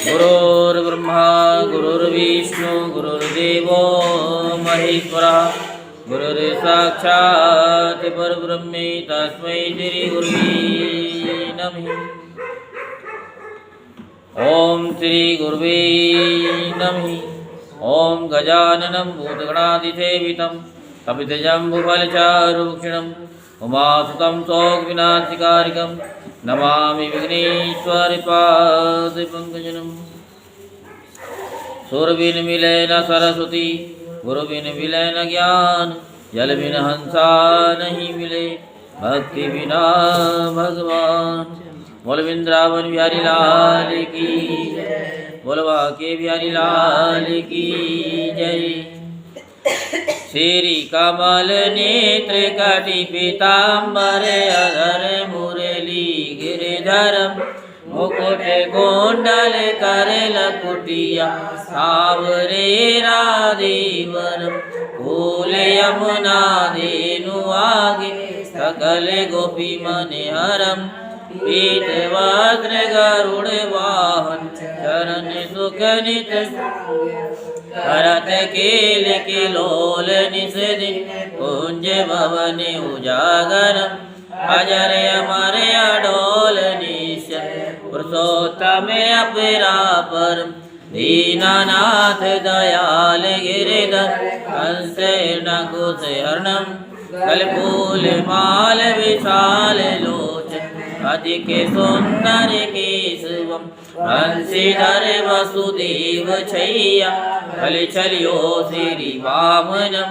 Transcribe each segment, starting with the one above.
गुरुर्ब्रह्मा गुरुर्विष्णु गुरुर्देवो महेश्वरः गुरुर्साक्षात् परब्रह्म तस्मै श्री गुरुवे नमः। ओम श्री गुरुवे नमः। ओम गजाननं भूतगणाधिसेवितं कपितजम्बुफलचारुभक्षणम् उमासुतं शोकविनाशकारिकं नमामि विघ्नेश्वरपादपङ्कजम्। सुरबिन मिलन सरस्वती गुरु बिन मिलन ज्ञान जल बिन हंसा नहीं मिले भक्ति बिना भगवान। बोल वृंदावन बिहारी लाल की बोल बांके बिहारी लाल की जय। श्री कमल नेत्र कटि पीताम्बर अधर मुरली गिरिधर मुकुट कुंडल कर लकुटिया सावरे राधेवर फूल यमुना धेनु आगे सकल गोपी मन हरम पीत वज्र गरुड़ वाहन चरण सुख नित करत केल किलोल निषदि कुंज भवन उजागर अजर अमर अडोल निश पुरुषोत्तम अपरापर दीनानाथ दयाल गिरिधर कंस नकुश हरणम कलफूल माल विशाल लोचन अधिक सुंदर केशवम हंसीधर वसुदेव छैया कल चलियो श्री वामनम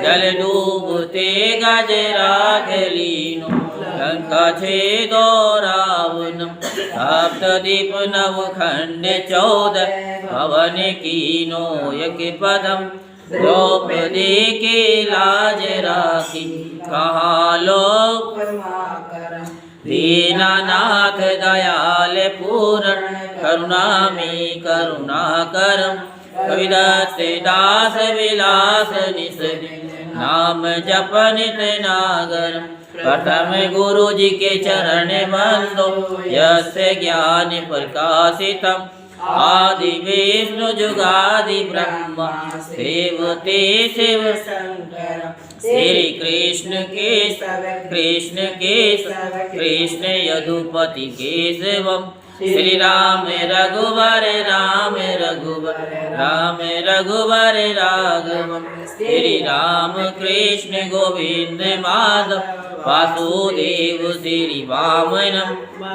जल डूबते गजराघलीनो लंका छेदो रावणम सप्त दीप नव खंड 14 भवन कीनो यक पदम द्रौपदी की लाज राखी कहाँ लोग दीनानाथ दयाल पूर्ण करुणा में करुणा करम कविदास दास विलास निस नाम जपनित नागर। प्रथम गुरु जी के चरण बंदो यस्य ज्ञान प्रकाशितम आदि विष्णु जुगादि ब्रह्मा सेवते शिव शंकर। श्री कृष्ण केशव कृष्ण यदुपति केशवम श्री राम रघुवर रघुवर राघवम श्री राम कृष्ण गोविंद माधव वासुदेव श्री वामनम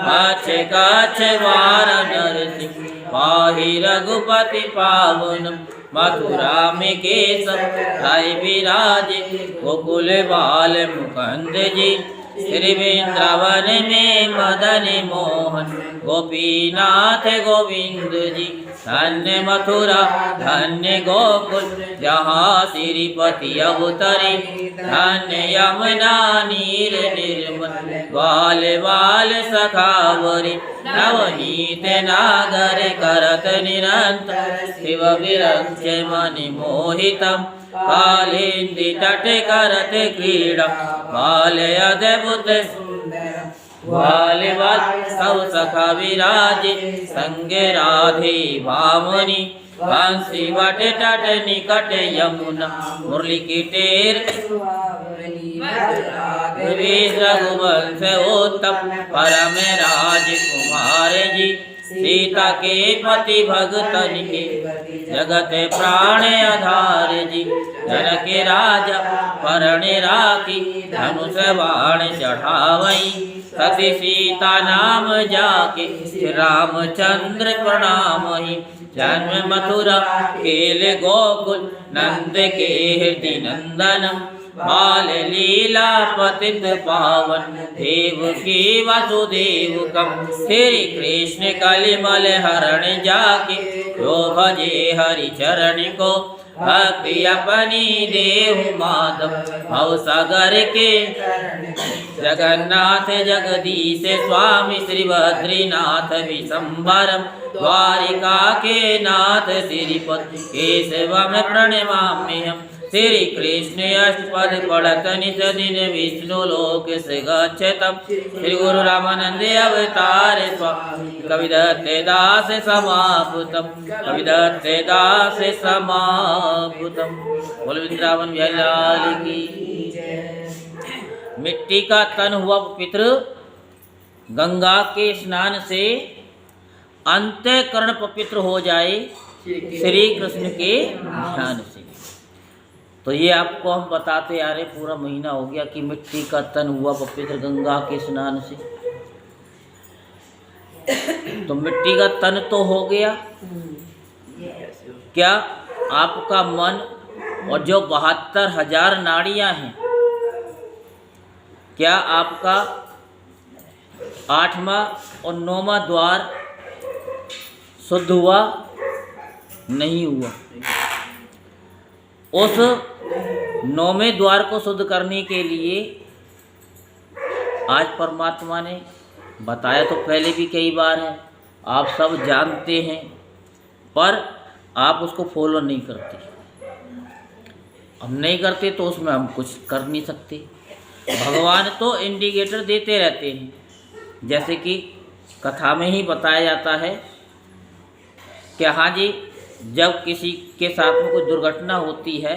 अच्छ कच्छ वाराणसी पाहि रघुपति पावनम मथुरा में केशव राय विराज गोकुल बाल मुकुंद जी श्री वृंदावन में मदन मोहन गोपीनाथ गोविंद जी। धन्य मथुरा धन्य गोकुल जहाँ श्रीपति अवतरे धन्य यमुना नीर निर्मल ग्वाल बाल सखावरी नवनीत नागर करत निरंतर शिव विरक्ष मनि मोहितम कालिंदी तट करत क्रीड़ा बाल अद्भुत बाल बाल सब सखा विराज संग राधे भामनी बंसी वट तट निकट यमुना मुरली की टेर रघुवंश उत्तम परम राजकुमार जी। सीता के पति भगतन के जगत प्राण आधार जी। जनक राजा परण राखी धनुष बाण चढ़ावई सती सीता नाम जाके रामचंद्र प्रणामहि। जन्म मथुरा खेल गोकुल नंद के हृदय नंदनम बाल लीला पतित पावन देव की वसुदेव कम। श्री कृष्ण कलिमल हरण जाके जो भजे हरि चरण को भक्ति अपनी देहु माधव भव सागर के जगन्नाथ जगदीश स्वामी श्री बद्रीनाथ विशंबरम द्वारिका के नाथ श्रीपति केशवम प्रणमाम्यहम्। श्री कृष्ण अष्टपद पढ़त नित दिन विष्णु लोक से गच्छतम्। श्री गुरु रामानंद अवतार कविदत्ते दास समापुतम्। कविदत्ते दास समापुतम्। बोल वृंदावन बिहारी लाल की। मिट्टी का तन हुआ पवित्र गंगा के स्नान से अंतःकरण पवित्र हो जाए श्री कृष्ण के ध्यान से। तो ये आपको हम बताते आ रहे, पूरा महीना हो गया कि मिट्टी का तन हुआ पवित्र गंगा के स्नान से। तो मिट्टी का तन तो हो गया, क्या आपका मन और जो 72,000 नाड़ियां हैं, क्या आपका 8वां और 9वां द्वार शुद्ध हुआ? नहीं हुआ। उस 9वें द्वार को शुद्ध करने के लिए आज परमात्मा ने बताया तो पहले भी कई बार है, आप सब जानते हैं, पर आप उसको फॉलो नहीं करते। हम नहीं करते तो उसमें हम कुछ कर नहीं सकते। भगवान तो इंडिकेटर देते रहते हैं, जैसे कि कथा में ही बताया जाता है कि हाँ जी, जब किसी के साथ में कोई दुर्घटना होती है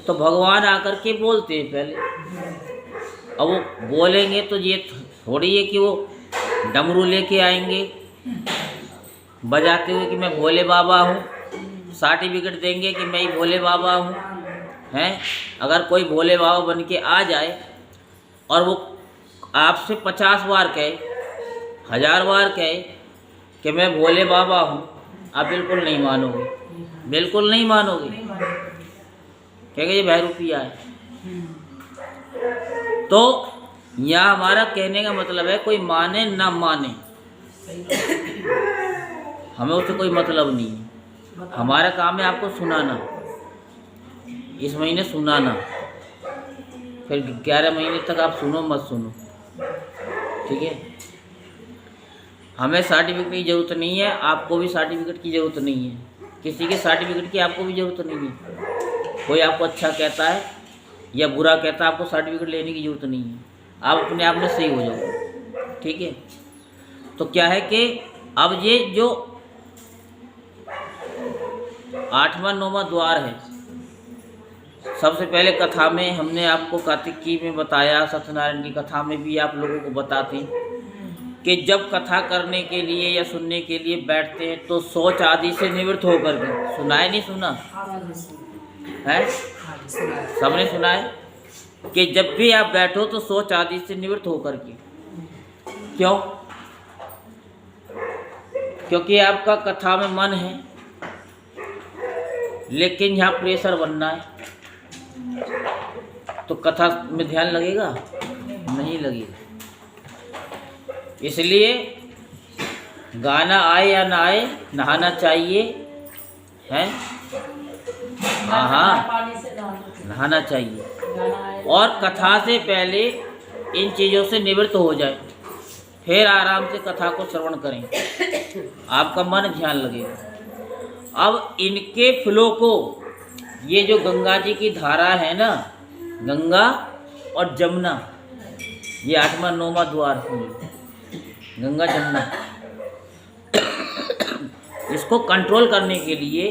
तो भगवान आकर के बोलते हैं पहले। अब वो बोलेंगे तो ये थोड़ी है कि वो डमरू लेके आएंगे बजाते हुए कि मैं भोले बाबा हूँ, सर्टिफिकेट देंगे कि मैं ही भोले बाबा हूँ, हैं। अगर कोई भोले बाबा बन के आ जाए और वो आपसे 50 बार कहे, 1000 बार कहे कि मैं भोले बाबा हूँ, आप बिल्कुल नहीं मानोगे, बिल्कुल नहीं मानोगे, कहेंगे ये बहरूपिया है। तो यहाँ हमारा कहने का मतलब है, कोई माने ना माने, हमें उससे कोई मतलब नहीं है। हमारा काम है आपको सुनाना, इस महीने सुनाना, फिर 11 महीने तक आप सुनो मत सुनो, ठीक है। हमें सर्टिफिकेट की ज़रूरत नहीं है, आपको भी सर्टिफिकेट की ज़रूरत नहीं है, किसी के सर्टिफिकेट की आपको भी ज़रूरत नहीं है। कोई आपको अच्छा कहता है या बुरा कहता है, आपको सर्टिफिकेट लेने की ज़रूरत नहीं है, आप अपने आप में सही हो जाओ, ठीक है। तो क्या है कि अब ये जो 8वां 9वां द्वार है, सबसे पहले कथा में हमने आपको कार्तिकी में बताया, सत्यनारायण की कथा में भी आप लोगों को बताते हैं कि जब कथा करने के लिए या सुनने के लिए बैठते हैं तो सोच आदि से निवृत्त होकर के, सुनाए नहीं सुना है, सबने सुना है कि जब भी आप बैठो तो सोच आदि से निवृत्त होकर के। क्यों? क्योंकि आपका कथा में मन है, लेकिन यहाँ प्रेशर बनना है, तो कथा में ध्यान लगेगा? नहीं लगेगा। इसलिए गाना आए या ना आए, नहाना चाहिए, हैं? हाँ, नहाना चाहिए। और कथा से पहले इन चीज़ों से निवृत्त हो जाए, फिर आराम से कथा को श्रवण करें, आपका मन ध्यान लगेगा। अब इनके फ्लो को, ये जो गंगा जी की धारा है ना, गंगा और जमुना, ये 8वां 9वां द्वार है, गंगा जमुना, इसको कंट्रोल करने के लिए,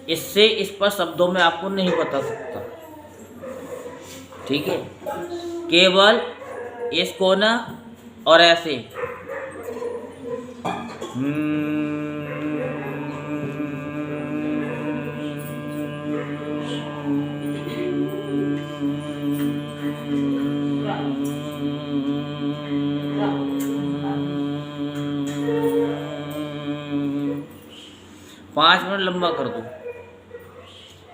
इससे इस पर शब्दों में आपको नहीं बता सकता, ठीक है। केवल इसको ना और ऐसे पाँच मिनट लंबा कर दो,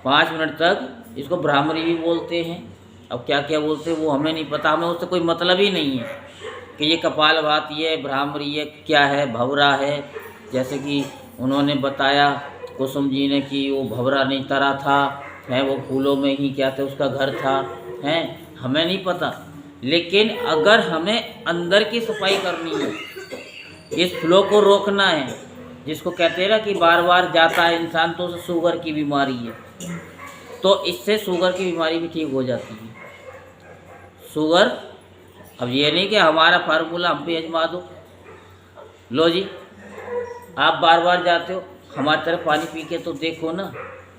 5 मिनट तक। इसको भ्रामरी भी बोलते हैं, अब क्या क्या बोलते हैं वो हमें नहीं पता, हमें उससे कोई मतलब ही नहीं है कि ये कपालभाति है, भ्रामरी है, क्या है, भंवरा है। जैसे कि उन्होंने बताया कुसुम जी ने कि वो भंवरा नहीं तरा था, है वो फूलों में ही क्या थे, उसका घर था, हैं, हमें नहीं पता। लेकिन अगर हमें अंदर की सफाई करनी है, इस फ्लो को रोकना है, जिसको कहते हैं ना कि बार बार जाता है इंसान, तो उसे शुगर की बीमारी है, तो इससे शुगर की बीमारी भी ठीक हो जाती है। शुगर, अब ये नहीं कि हमारा फार्मूला हम पे आजमा दो, लो जी आप बार बार जाते हो हमारी तरफ पानी पी के तो देखो ना,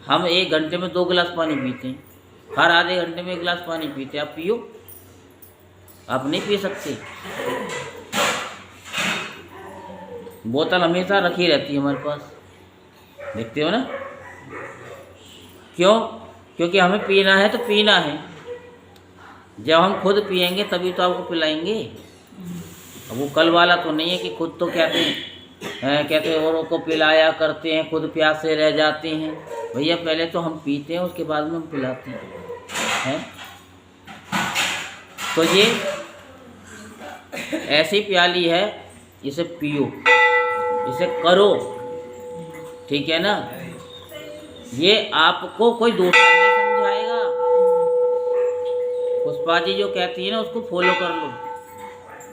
हम 1 घंटे में 2 गिलास पानी पीते हैं, हर आधे घंटे में 1 गिलास पानी पीते हैं, आप पियो, आप नहीं पी सकते। बोतल हमेशा रखी रहती है हमारे पास, देखते हो ना, क्यों? क्योंकि हमें पीना है तो पीना है, जब हम खुद पिएंगे तभी तो आपको पिलाएंगे। अब वो कल वाला तो नहीं है कि खुद तो कहते हैं औरों को पिलाया करते हैं, खुद प्यासे रह जाते हैं। भैया पहले तो हम पीते हैं, उसके बाद में हम पिलाते हैं। तो ये ऐसी प्याली है, इसे पियो, इसे करो, ठीक है ना। ये आपको कोई दूसरा नहीं समझाएगा। पुष्पा जी जो कहती है ना उसको फॉलो कर लो,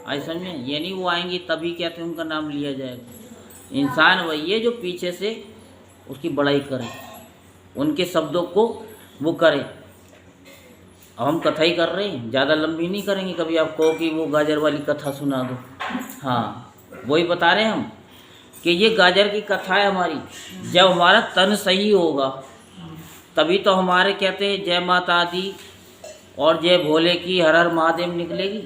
आज समझे, ये नहीं वो आएंगी तभी कहते हैं उनका नाम लिया जाएगा। इंसान वही है जो पीछे से उसकी बड़ाई करे, उनके शब्दों को वो करे। अब हम कथा ही कर रहे हैं, ज़्यादा लंबी नहीं करेंगे। कभी आप कहो कि वो गाजर वाली कथा सुना दो, हाँ वही बता रहे हैं हम कि ये गाजर की कथा है हमारी। जब हमारा तन सही होगा तभी तो हमारे कहते हैं जय माता दी और जय भोले की हर हर महादेव निकलेगी।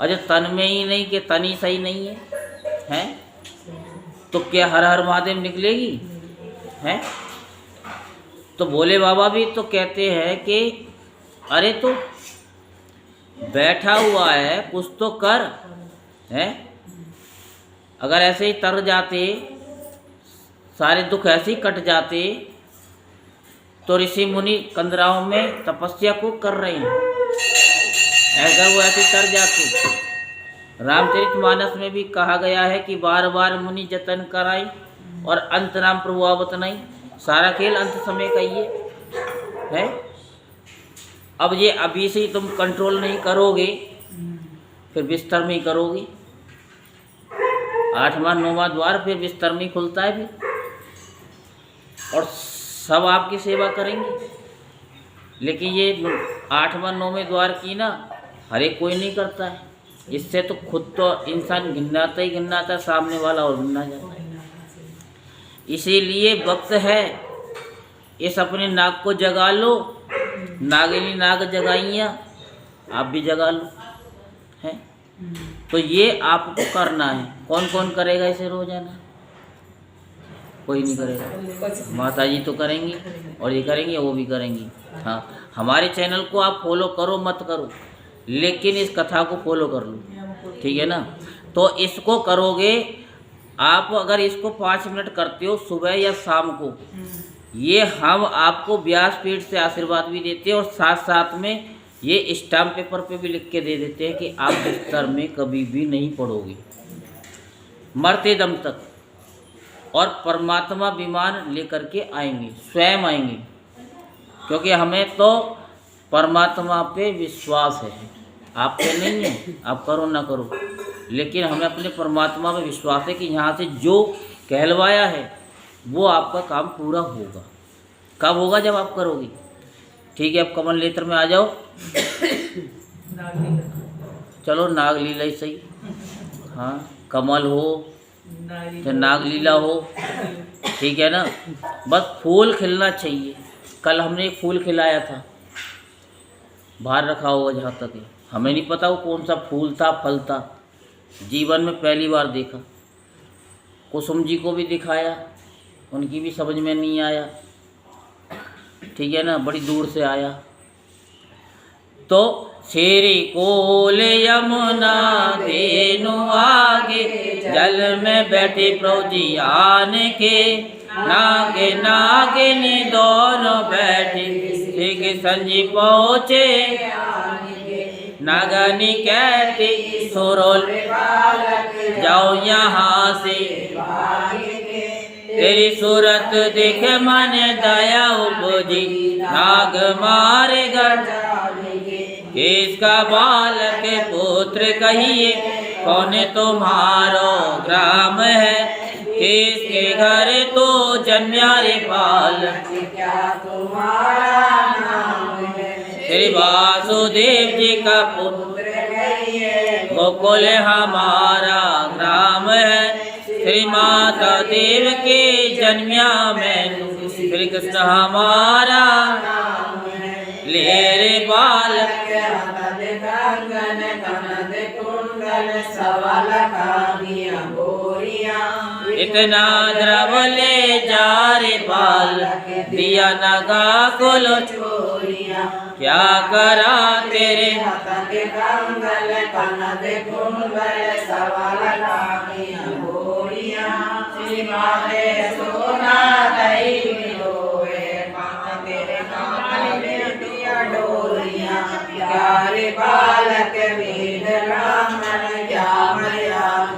अरे तन में ही नहीं कि तन ही सही नहीं है, हैं तो क्या हर हर महादेव निकलेगी, हैं? तो भोले बाबा भी तो कहते हैं कि अरे तो बैठा हुआ है कुछ तो कर, हैं? अगर ऐसे ही तर जाते, सारे दुख ऐसे ही कट जाते, तो ऋषि मुनि कंदराओं में तपस्या को कर रहे हैं, अगर वो ऐसे तर जाते। रामचरितमानस में भी कहा गया है कि बार बार मुनि जतन कराई और अंत नाम प्रभु आवत नहीं। सारा खेल अंत समय का ही है। अब ये अभी से ही तुम कंट्रोल नहीं करोगे, फिर बिस्तर में ही करोगे। 8वां 9वां द्वार फिर बिस्तर में ही खुलता है फिर, और सब आपकी सेवा करेंगे। लेकिन ये 8वां 9वें द्वार की ना हर एक कोई नहीं करता है। इससे तो खुद तो इंसान गिनाता ही गिनाता है, सामने वाला और गिना जाता है। इसीलिए वक्त है, इस अपने नाग को जगा लो, नागिनी नाग जगाइयाँ, आप भी जगा लो, है। तो ये आपको करना है। कौन कौन करेगा इसे रोजाना? कोई नहीं करेगा। माता जी तो करेंगी और ये करेंगे, वो भी करेंगी। हाँ, हमारे चैनल को आप फॉलो करो मत करो, लेकिन इस कथा को फॉलो कर लो, ठीक है ना। तो इसको करोगे आप, अगर इसको 5 मिनट करते हो सुबह या शाम को, ये हम आपको व्यासपीठ से आशीर्वाद भी देते हैं और साथ साथ में ये स्टाम्प पेपर पे भी लिख के दे देते हैं कि आप बिस्तर में कभी भी नहीं पड़ोगे मरते दम तक। और परमात्मा विमान लेकर के आएंगे, स्वयं आएंगे, क्योंकि हमें तो परमात्मा पे विश्वास है, आप पे नहीं है, आप करो ना करो, लेकिन हमें अपने परमात्मा पे विश्वास है कि यहाँ से जो कहलवाया है वो आपका काम पूरा होगा। कब होगा? जब आप करोगे। ठीक है, अब कमल नेत्र में आ जाओ। चलो नागलीला ही सही, हाँ, कमल हो तो नागलीला हो, ठीक है ना। बस फूल खिलना चाहिए। कल हमने एक फूल खिलाया था, बाहर रखा होगा जहाँ तक है, हमें नहीं पता वो कौन सा फूल था, फल था, जीवन में पहली बार देखा। कुसुम जी को भी दिखाया, उनकी भी समझ में नहीं आया, ठीक है ना, बड़ी दूर से आया। तो श्री कोल यमुना धेनु आगे, जल में बैठे प्रभु जी आन के, नागे नागिनी दोनों बैठे, ठीक संजी पहुँचे। नागनी कहती सुरोल जाओ यहाँ से, तेरी सूरत देख मन दया उपजी, नाग मारे गढ़ किसका बालक पुत्र कहिए, कौन तुम्हारो ग्राम है, किसके घर तो जन्म्या रे बालक, क्या तुम्हारा श्री वासुदेव जी का पुत्र गोकुल हमारा ग्राम है। श्री माता देव के जन्मिया में श्री कृष्ण हमारा ले रे बालक इतना द्रव ले जा रे बाल दिया नगा कुल क्या करा तेरे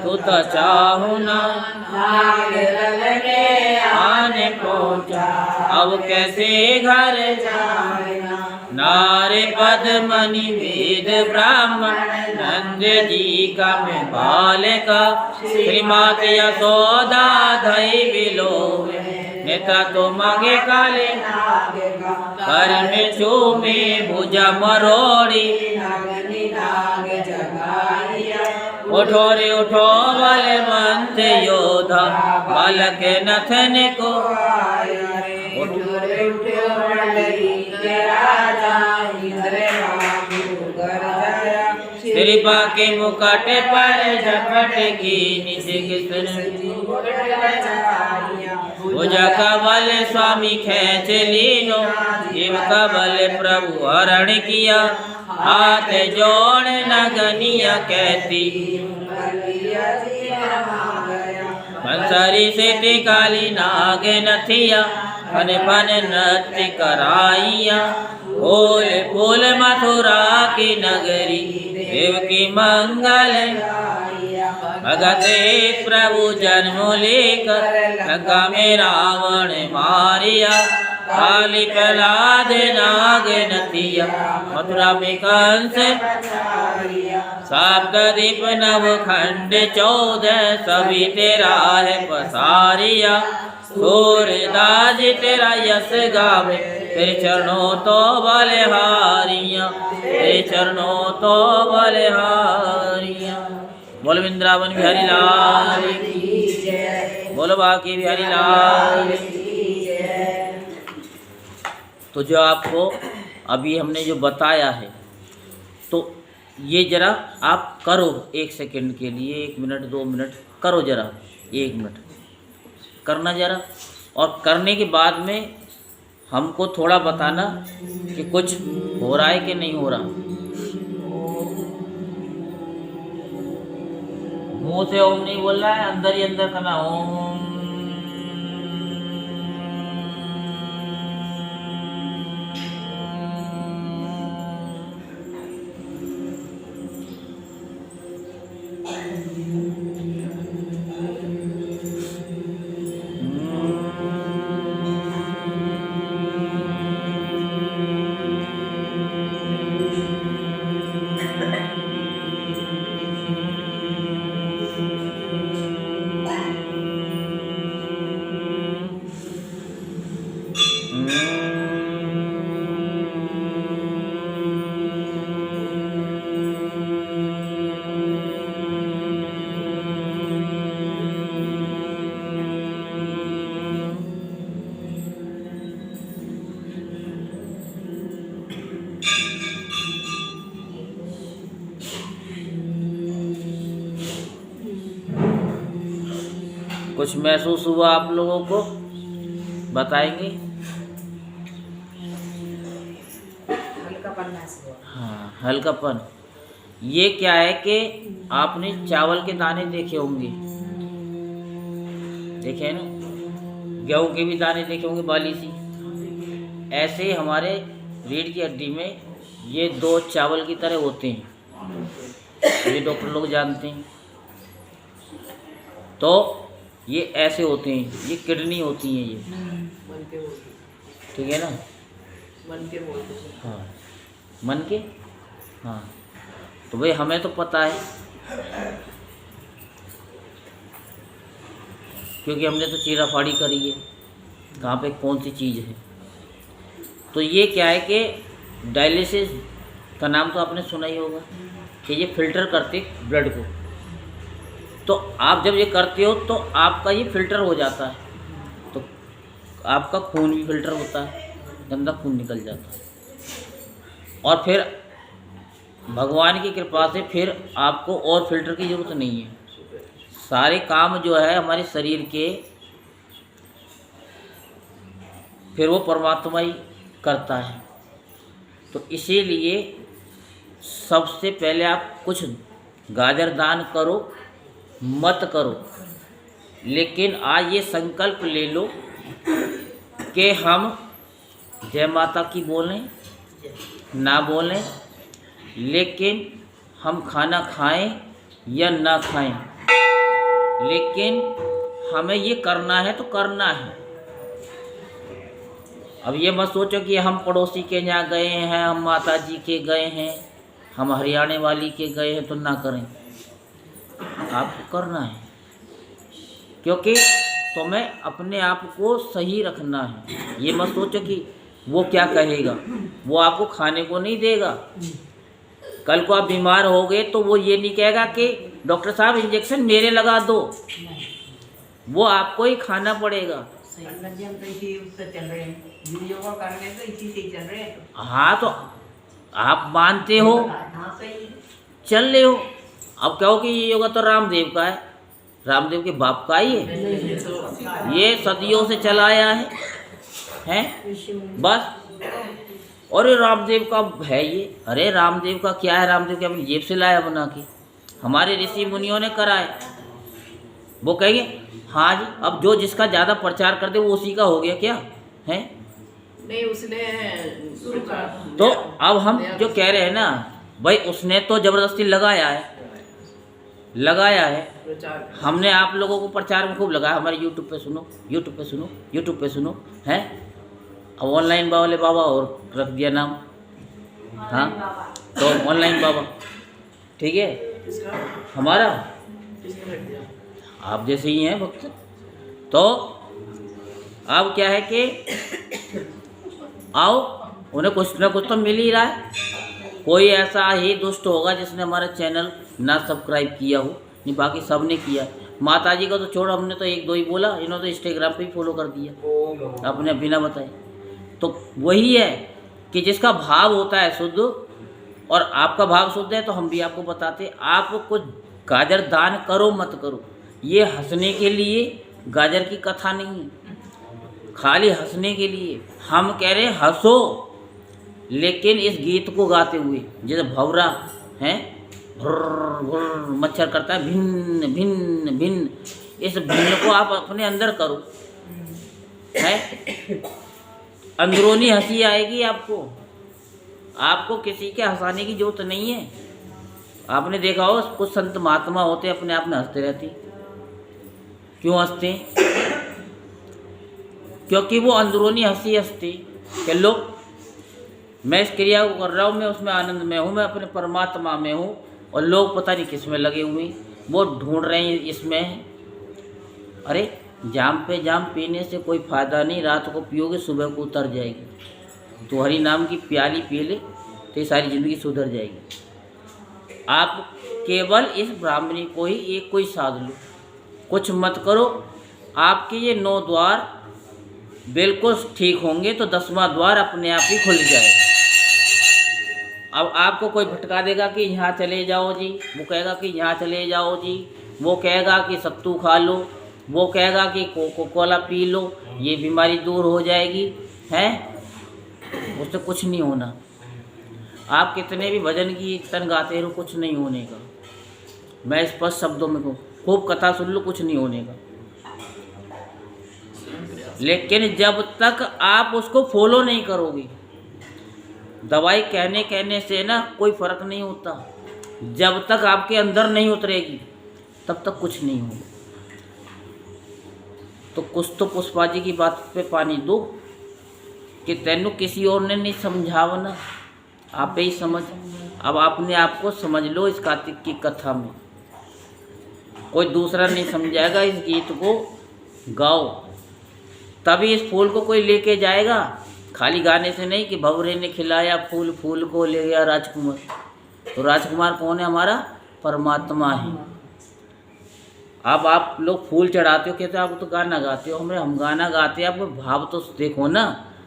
तू तो चाहू ना आने पहुँचा अब कैसे घर नारे पद्मनि वेद ब्राह्मण नंद जी का मैं बालिका श्री मात यशोदा धई बिलो नेता तो मांगे काले कर में चूमे भुजा मरोड़ी उठो रे उठो वाले मंत योधा बालक नथन को कृपा के मुकुट पर झपट की भुजा कबल स्वामी खेच लीनो जीव कबल प्रभु हरण किया हाथ जोड़ नगनिया कहती बंसरी से काली नाग नथिया फन फन नृत्य कराइया फूल फूल मथुरा की नगरी देव की मंगल भगत प्रभु जन्म लेकर लंका में रावण मारिया काली प्रहलाद नाग नथिया मथुरा में कंस सप्तद्वीप नव खंड 14 सभी तेरा है पसारिया सूरदास तेरा यश गावे तेरे चरणों तो बलिहारियाँ तेरे चरणों तो बलिहारियाँ। बोलो वृंदावन बिहारी लाल की जय, बोलो बाकी बिहारी लाल की जय। तो जो आपको अभी हमने जो बताया है तो ये जरा आप करो 1 सेकंड के लिए, 1 मिनट 2 मिनट करो, जरा 1 मिनट करना जरा, और करने के बाद में हमको थोड़ा बताना कि कुछ हो रहा है कि नहीं हो रहा। मुंह से ओम नहीं बोल रहा है, अंदर ही अंदर करना ओम। कुछ महसूस हुआ आप लोगों को? बताएंगे? हल्कापन महसूस हुआ। हाँ, हल्कापन। ये क्या है कि आपने चावल के दाने देखे होंगे, देखे हैं ना, गेहूं के भी दाने देखे होंगे बाली सी। ऐसे हमारे रीढ़ की हड्डी में ये 2 चावल की तरह होते हैं, ये डॉक्टर लोग जानते हैं। तो ये ऐसे होते हैं, ये किडनी होती हैं ये, ठीक है ना, मन के बोलते हैं। हाँ, मन के, हाँ। तो भाई हमें तो पता है क्योंकि हमने तो चीरा फाड़ी करी है कहाँ पे कौन सी चीज़ है। तो ये क्या है कि डायलिसिस का नाम तो आपने सुना ही होगा कि ये फिल्टर करते ब्लड को। तो आप जब ये करते हो तो आपका ये फिल्टर हो जाता है, तो आपका खून भी फिल्टर होता है, गंदा खून निकल जाता है। और फिर भगवान की कृपा से फिर आपको और फिल्टर की ज़रूरत नहीं है। सारे काम जो है हमारे शरीर के फिर वो परमात्मा ही करता है। तो इसीलिए सबसे पहले आप कुछ गाजर दान करो मत करो, लेकिन आज ये संकल्प ले लो कि हम जय माता की बोलें ना बोलें, लेकिन हम खाना खाएं या ना खाएं, लेकिन हमें ये करना है तो करना है। अब ये मत सोचो कि हम पड़ोसी के यहाँ गए हैं, हम माता जी के गए हैं, हम हरियाणा वाली के गए हैं तो ना करें। आपको करना है, क्योंकि तुम्हें अपने आप को सही रखना है। ये मत सोचो कि वो क्या कहेगा, वो आपको खाने को नहीं देगा। कल को आप बीमार हो गए तो वो ये नहीं कहेगा कि डॉक्टर साहब इंजेक्शन मेरे लगा दो, वो आपको ही खाना पड़ेगा। हम तो इसी उससे चल रहे हैं, योगा कर रहे हैं तो इसी से चल रहे हैं। हाँ, तो आप मानते हो, हाँ सही चल रहे हो। अब कहो कि ये योगा तो रामदेव का है, रामदेव के बाप का ही है, ये सदियों से चला आया है बस। और ये रामदेव का है ये, अरे रामदेव का क्या है, रामदेव के अपनी जेब से लाया बना के, हमारे ऋषि मुनियों ने कराए। वो कहेंगे हाँ जी, अब जो जिसका ज़्यादा प्रचार कर दे वो उसी का हो गया क्या है? नहीं, उसने तो अब हम जो कह रहे हैं ना भाई, उसने तो ज़बरदस्ती लगाया है। प्रचार हमने आप लोगों को प्रचार में खूब लगाया। हमारे यूट्यूब पे सुनो हैं। अब ऑनलाइन वाले बाबा और रख दिया नाम, हाँ, तो ऑनलाइन बाबा ठीक है किसका हमारा, किसने रख दिया? आप जैसे ही हैं भक्त। तो अब क्या है कि आओ, उन्हें कुछ ना कुछ तो मिल ही रहा है। कोई ऐसा ही दुष्ट होगा जिसने हमारा चैनल ना सब्सक्राइब किया हो, नहीं बाकी सब ने किया। माता जी का तो छोड़, हमने तो एक दो ही बोला, इन्होंने तो इंस्टाग्राम पे ही फॉलो कर दिया अपने बिना बताए। तो वही है कि जिसका भाव होता है शुद्ध, और आपका भाव शुद्ध है तो हम भी आपको बताते। आप कुछ गाजर दान करो मत करो, ये हंसने के लिए गाजर की कथा नहीं, खाली हंसने के लिए। हम कह रहे हैं हंसो, लेकिन इस गीत को गाते हुए, जैसे भंवरा है मच्छर करता है भिन्न भिन्न भिन्न, इस भिन्न को आप अपने अंदर करो, है अंदरूनी हंसी आएगी आपको किसी के हंसाने की जरूरत नहीं है। आपने देखा हो कुछ संत महात्मा होते अपने आप में हंसते रहते, क्यों हंसते? क्योंकि वो अंदरूनी हंसी हंसते कि लो मैं इस क्रिया को कर रहा हूँ, मैं उसमें आनंद में हूँ, मैं अपने परमात्मा में हूँ, और लोग पता नहीं किस में लगे हुए, वो ढूंढ रहे हैं इसमें। अरे जाम पे जाम पीने से कोई फ़ायदा नहीं, रात को पियोगे सुबह को उतर जाएगी। तो हरि नाम की प्याली पी ले तो ये सारी ज़िंदगी सुधर जाएगी। आप केवल इस ब्राह्मणी को ही एक कोई साध लो, कुछ मत करो। आपके ये 9 द्वार बिल्कुल ठीक होंगे तो 10वां द्वार अपने आप ही खुल जाएगा। अब आपको कोई भटका देगा कि यहाँ चले जाओ जी, वो कहेगा कि यहाँ चले जाओ जी, वो कहेगा कि सत्तू खा लो, वो कहेगा कि कोको कोला पी लो, ये बीमारी दूर हो जाएगी, हैं? उससे कुछ नहीं होना। आप कितने भी भजन कीर्तन गाते रहो, कुछ नहीं होने का। मैं स्पष्ट शब्दों में कहूँ, खूब कथा सुन लो, कुछ नहीं होने का। लेकिन जब तक आप उसको फॉलो नहीं करोगे, दवाई कहने से ना कोई फ़र्क नहीं होता। जब तक आपके अंदर नहीं उतरेगी तब तक कुछ नहीं होगा। तो कुछ तो पुष्पा जी की बात पे पानी दो कि तेनू किसी और ने नहीं समझावना, आप ही समझ। अब आपने आपको समझ लो इस कार्तिक की कथा में, कोई दूसरा नहीं समझाएगा। इस गीत को गाओ, तभी इस फूल को कोई लेके जाएगा, खाली गाने से नहीं कि भंवरे ने खिलाया फूल, फूल को ले गया राजकुमार। तो राजकुमार कौन है? हमारा परमात्मा है। अब आप लोग फूल चढ़ाते हो, कहते हो आप तो गाना गाते हो। हम गाना गाते हैं, आपको भाव तो देखो ना।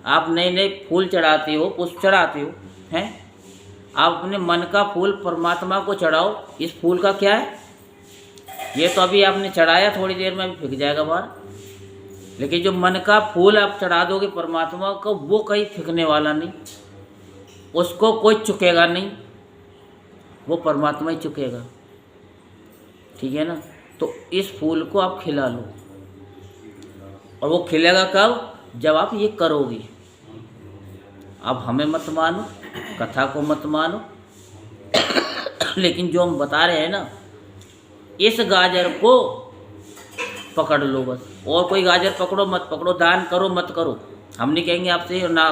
आप नए नए फूल चढ़ाते हो, पुष्प चढ़ाते हो, हैं? आप अपने मन का फूल परमात्मा को चढ़ाओ। इस फूल का क्या है? ये तो अभी आपने चढ़ाया, थोड़ी देर में फिक जाएगा बाहर। लेकिन जो मन का फूल आप चढ़ा दोगे परमात्मा को, वो कहीं फिकने वाला नहीं, उसको कोई चुकेगा नहीं, वो परमात्मा ही चुकेगा। ठीक है ना? तो इस फूल को आप खिला लो, और वो खिलेगा कब? जब आप ये करोगे। अब हमें मत मानो, कथा को मत मानो, लेकिन जो हम बता रहे हैं ना, इस गाजर को पकड़ लो बस। और कोई गाजर पकड़ो मत पकड़ो, दान करो मत करो, हम नहीं कहेंगे आपसे, और ना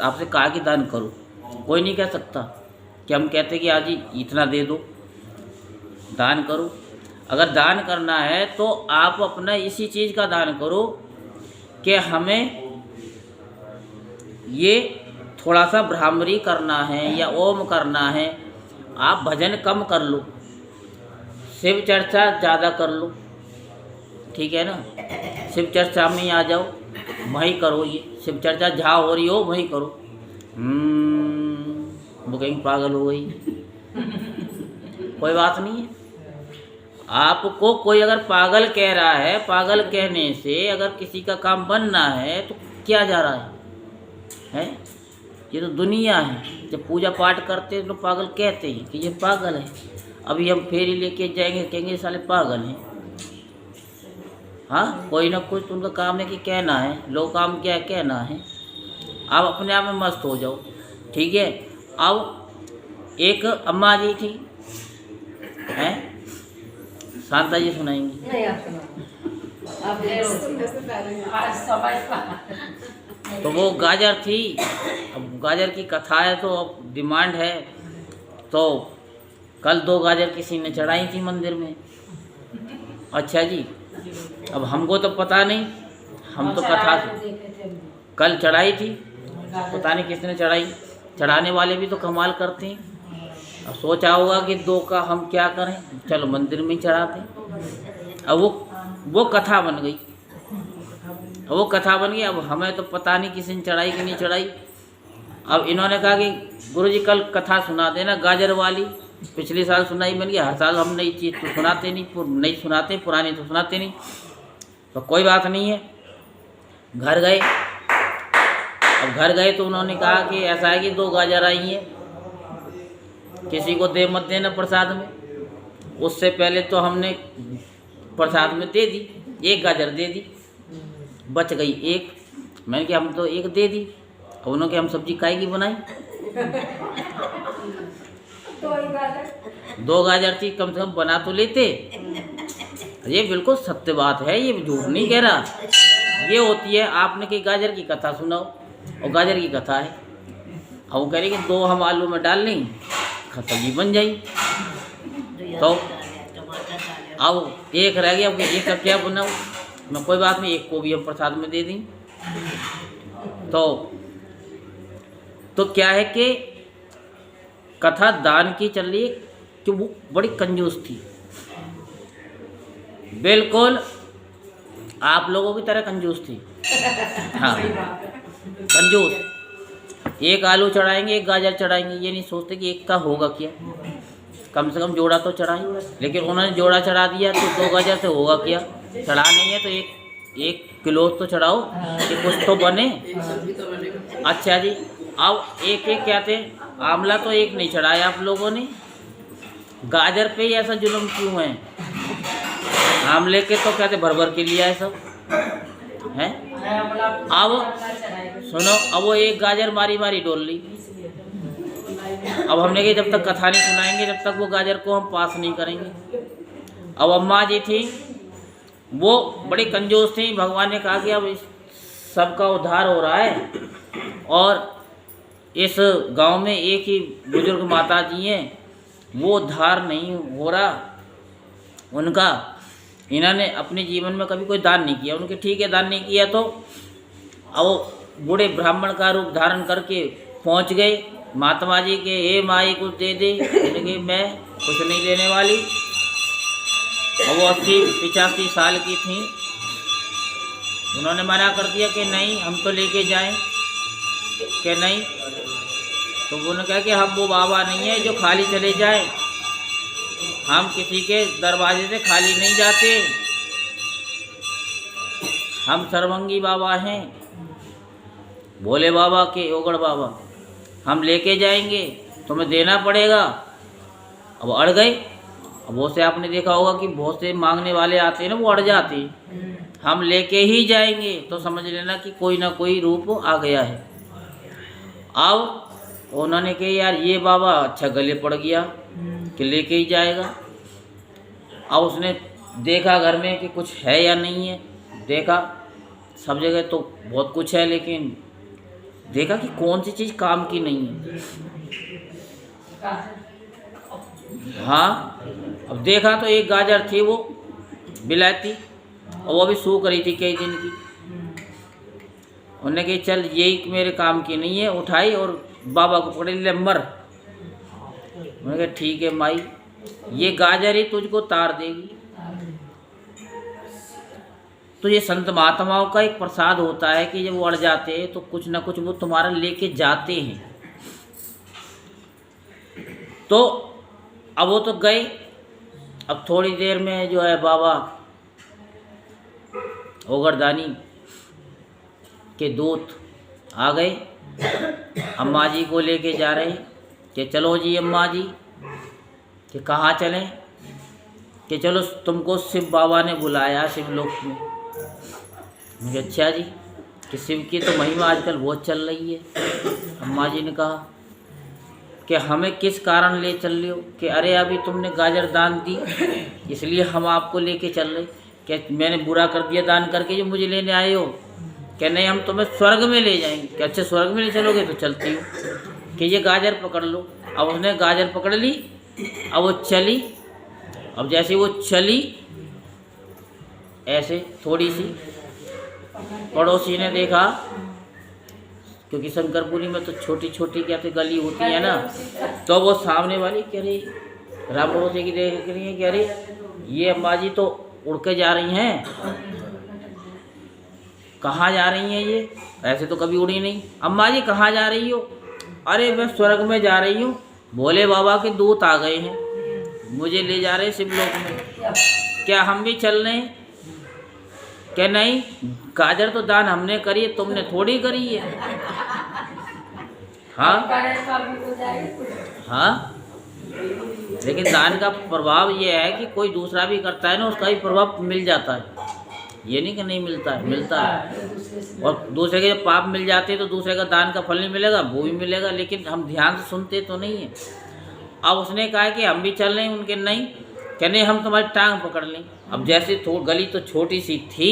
आपसे कहा कि दान करो। कोई नहीं कह सकता कि हम कहते कि आज ही इतना दे दो, दान करो। अगर दान करना है तो आप अपना इसी चीज़ का दान करो कि हमें ये थोड़ा सा भ्रामरी करना है या ओम करना है। आप भजन कम कर लो, शिव चर्चा ज़्यादा कर लो। ठीक है ना? शिव चर्चा में ही आ जाओ, वहीं करो। ये शिव चर्चा जहाँ हो रही हो वहीं करो। वो कहीं पागल हो गई। कोई बात नहीं है। आपको कोई अगर पागल कह रहा है, पागल कहने से अगर किसी का काम बनना है तो क्या जा रहा है? ये तो दुनिया है। जब पूजा पाठ करते हैं तो पागल कहते हैं कि ये पागल है। अभी हम फेरी लेके जाएंगे, कहेंगे साले पागल हैं। हाँ, कोई ना कोई तो उनका काम है कि कहना है, लोग काम क्या कहना है। आप अपने आप में मस्त हो जाओ। ठीक है? अब एक अम्मा जी थी, हैं? शांता जी सुनाएंगी। नहीं, आप सुनो। आप तो वो गाजर थी। अब गाजर की कथा है तो अब डिमांड है। तो कल 2 गाजर किसी ने चढ़ाई थी मंदिर में। अच्छा जी, अब हमको तो पता नहीं, हम तो कथा कल चढ़ाई थी, पता नहीं किसने चढ़ाई। चढ़ाने वाले भी तो कमाल करते हैं। अब सोचा होगा कि 2 का हम क्या करें, चलो मंदिर में ही चढ़ाते। अब वो कथा बन गई। वो कथा बन गई। अब हमें तो पता नहीं किसी ने चढ़ाई कि नहीं चढ़ाई। अब इन्होंने कहा कि गुरुजी कल कथा सुना देना गाजर वाली। पिछले साल सुनाई बन गई, हर साल हम नई चीज़ तो सुनाते नहीं सुनाते, पुरानी तो सुनाते नहीं। तो कोई बात नहीं है। घर गए। अब घर गए तो उन्होंने कहा कि ऐसा है कि 2 गाजर आई हैं, किसी को दे मत देना प्रसाद में। उससे पहले तो हमने प्रसाद में दे दी, 1 गाजर दे दी, बच गई 1। मैंने कहा हम तो 1 दे दी। अब उन्होंने कहा हम सब्जी काहे की बनाई? 2 गाजर थी, कम से कम बना तो लेते। ये बिल्कुल सत्य बात है, ये झूठ नहीं कह रहा। ये होती है, आपने कि गाजर की कथा सुनाओ, और गाजर की कथा है। अब वो कह रही कि 2 हम आलू में डाल लें, सब्जी बन जाई। तो अब 1 रह गया। अब 1 का क्या बनाऊँ मैं? कोई बात नहीं, 1 को भी हम प्रसाद में दे दें। तो क्या है कि कथा दान की चल रही है कि वो बड़ी कंजूस थी, बिल्कुल आप लोगों की तरह कंजूस थी। हाँ, कंजूस। 1 आलू चढ़ाएंगे, 1 गाजर चढ़ाएंगे, ये नहीं सोचते कि 1 का होगा क्या, कम से कम जोड़ा तो चढ़ाएं। लेकिन उन्होंने जोड़ा चढ़ा दिया तो 2 गाजर से होगा क्या? चढ़ा नहीं है तो 1 किलो तो चढ़ाओ कि कुछ तो बने। अच्छा जी, अब 1 क्या थे? आंवला तो 1 नहीं चढ़ाया आप लोगों ने, गाजर पे ही ऐसा जुल्म क्यों है? आंवले के तो कहते भर भर के लिया है सब, हैं? अब सुनो, अब वो 1 गाजर मारी मारी डोल ली। अब हमने कहा जब तक कथा नहीं सुनाएंगे जब तक वो गाजर को हम पास नहीं करेंगे। अब अम्मा जी थी, वो बड़ी कंजूस थी। भगवान ने कहा कि अब इस सबका उद्धार हो रहा है, और इस गांव में एक ही बुजुर्ग माता जी हैं, वो उद्धार नहीं हो रहा उनका। इन्होंने अपने जीवन में कभी कोई दान नहीं किया। उनके ठीक है दान नहीं किया तो अब बूढ़े ब्राह्मण का रूप धारण करके पहुंच गए महात्मा जी के, हे माई कुछ दे दे। कहने मैं कुछ नहीं देने वाली। और वो 80-85 साल की थी। उन्होंने मना कर दिया कि नहीं हम तो लेके जाएं, कि नहीं। तो उन्होंने कहा कि हम वो बाबा नहीं है जो खाली चले जाए, हम किसी के दरवाजे से खाली नहीं जाते, हम सर्वंगी बाबा हैं, भोले बाबा के ओगड़ बाबा, हम लेके जाएंगे, तुम्हें देना पड़ेगा। अब अड़ गए। अब बहुत से आपने देखा होगा कि बहुत से मांगने वाले आते हैं ना, वो अड़ जाते हैं। हम लेके ही जाएंगे, तो समझ लेना कि कोई ना कोई रूप आ गया है। अब उन्होंने कहा यार ये बाबा अच्छा गले पड़ गया कि लेके ही जाएगा। अब उसने देखा घर में कि कुछ है या नहीं है, देखा सब जगह तो बहुत कुछ है, लेकिन देखा कि कौन सी चीज़ काम की नहीं है। हाँ, अब देखा तो एक गाजर थी वो बिलाती, और वो भी सूख रही थी कई दिन की। उन्होंने कहा चल यही मेरे काम की नहीं है, उठाई और बाबा को पकड़ ले मर। उन्होंने कहा ठीक है माई, ये गाजर ही तुझको तार देगी। तो ये संत महात्माओं का एक प्रसाद होता है कि जब वो अड़ जाते हैं तो कुछ ना कुछ वो तुम्हारा लेके जाते हैं। तो अब वो तो गए। अब थोड़ी देर में जो है बाबा ओगरदानी के दूत आ गए, अम्मा जी को लेके जा रहे कि चलो जी अम्मा जी, कि कहाँ चलें, कि चलो तुमको शिव बाबा ने बुलाया शिवलोक में। मुझे अच्छा जी, कि शिव की तो महिमा आजकल बहुत चल रही है। अम्मा जी ने कहा कि हमें किस कारण ले चल रहे हो, कि अरे अभी तुमने गाजर दान दी इसलिए हम आपको लेके चल रहे। कि मैंने बुरा कर दिया दान करके जो मुझे लेने आए हो, कि नहीं हम तुम्हें स्वर्ग में ले जाएंगे। कि अच्छा स्वर्ग में ले चलोगे तो चलती हो, कि ये गाजर पकड़ लो। अब उसने गाजर पकड़ ली, अब वो चली। अब जैसे वो चली ऐसे थोड़ी सी, पड़ोसी ने देखा, क्योंकि शंकरपुरी में तो छोटी छोटी क्या थे गली होती है ना, तो वो सामने वाली कह रही, राम पड़ोसी की देख रही है, कह रही ये अम्मा जी तो उड़ के जा रही हैं, कहाँ जा रही हैं ये, ऐसे तो कभी उड़ी नहीं। अम्मा जी कहाँ जा रही हो? अरे मैं स्वर्ग में जा रही हूँ, भोले बाबा के दूत आ गए हैं, मुझे ले जा रहे हैं शिवलोक में, क्या हम भी चल रहे हैं? क्या नहीं, गाजर तो दान हमने करी है, तुमने थोड़ी करी है। हाँ हाँ, लेकिन दान का प्रभाव ये है कि कोई दूसरा भी करता है ना, उसका भी प्रभाव मिल जाता है। ये नहीं कि नहीं मिलता है, मिलता है। और दूसरे के जब पाप मिल जाते हैं तो दूसरे का दान का फल नहीं मिलेगा, वो भी मिलेगा, लेकिन हम ध्यान से सुनते तो नहीं है। अब उसने कहा कि हम भी चल रहे हैं, उनके नहीं, कहने हम तुम्हारी टांग पकड़ लें। अब जैसे गली तो छोटी सी थी,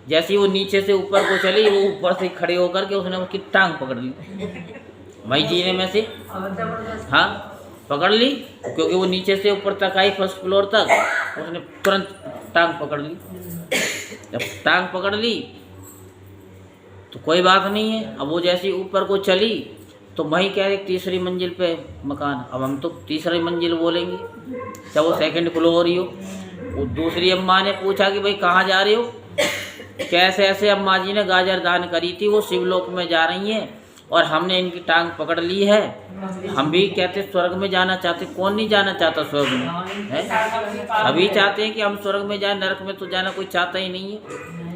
जैसे वो नीचे से ऊपर को चली, वो ऊपर से खड़े होकर के उसने उसकी टांग पकड़ ली, भाई जीने में से। हाँ पकड़ ली, क्योंकि वो नीचे से ऊपर तक आई, फर्स्ट फ्लोर तक, उसने तुरंत टांग पकड़ ली। जब टांग पकड़ ली तो कोई बात नहीं है। अब वो जैसी ऊपर को चली तो वहीं कह रहे तीसरी मंजिल पे मकान, अब हम तो तीसरी मंजिल बोलेंगे, चाहे वो सेकंड फ्लोर ही हो। वो दूसरी अम्मा ने पूछा कि भाई कहाँ जा रहे हो? कैसे ऐसे अम्मा जी ने गाजर दान करी थी, वो शिवलोक में जा रही हैं और हमने इनकी टांग पकड़ ली है। हम भी कहते स्वर्ग में जाना चाहते, कौन नहीं जाना चाहता स्वर्ग में, है? सभी चाहते हैं कि हम स्वर्ग में जाएं, नरक में तो जाना कोई चाहता ही नहीं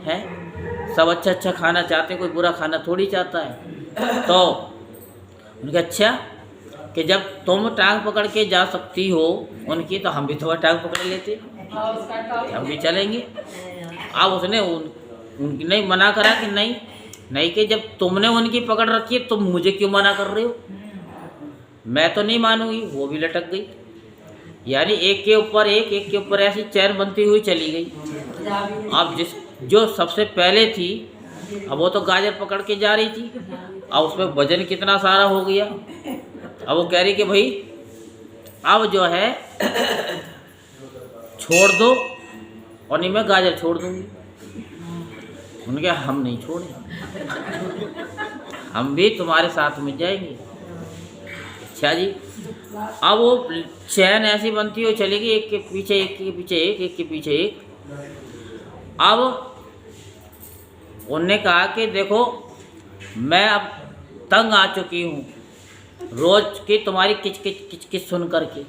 है। सब अच्छा अच्छा खाना चाहते हैं, कोई बुरा खाना थोड़ी चाहता है। तो उनके अच्छा कि जब तुम टांग पकड़ के जा सकती हो उनकी, तो हम भी तुम्हारी टांग पकड़ लेते, हम भी चलेंगे। अब उसने उनकी नहीं मना करा कि नहीं नहीं, कि जब तुमने उनकी पकड़ रखी है तुम मुझे क्यों मना कर रहे हो, मैं तो नहीं मानूंगी। वो भी लटक गई, यानी एक के ऊपर एक, एक के ऊपर ऐसी चैन बनती हुई चली गई। अब जो सबसे पहले थी, अब वो तो गाजर पकड़ के जा रही थी, अब उसमें वजन कितना सारा हो गया। अब वो कह रही कि भाई अब जो है छोड़ दो, और नहीं मैं गाजर छोड़ दूंगी। उन्होंने कहा हम नहीं छोड़ेंगे, हम भी तुम्हारे साथ में जाएंगे। अच्छा जी, अब वो चैन ऐसी बनती हो चलेगी, एक के पीछे एक के पीछे एक के पीछे एक। अब उन्होंने कहा कि देखो मैं अब तंग आ चुकी हूँ रोज की तुम्हारी किच सुन करके।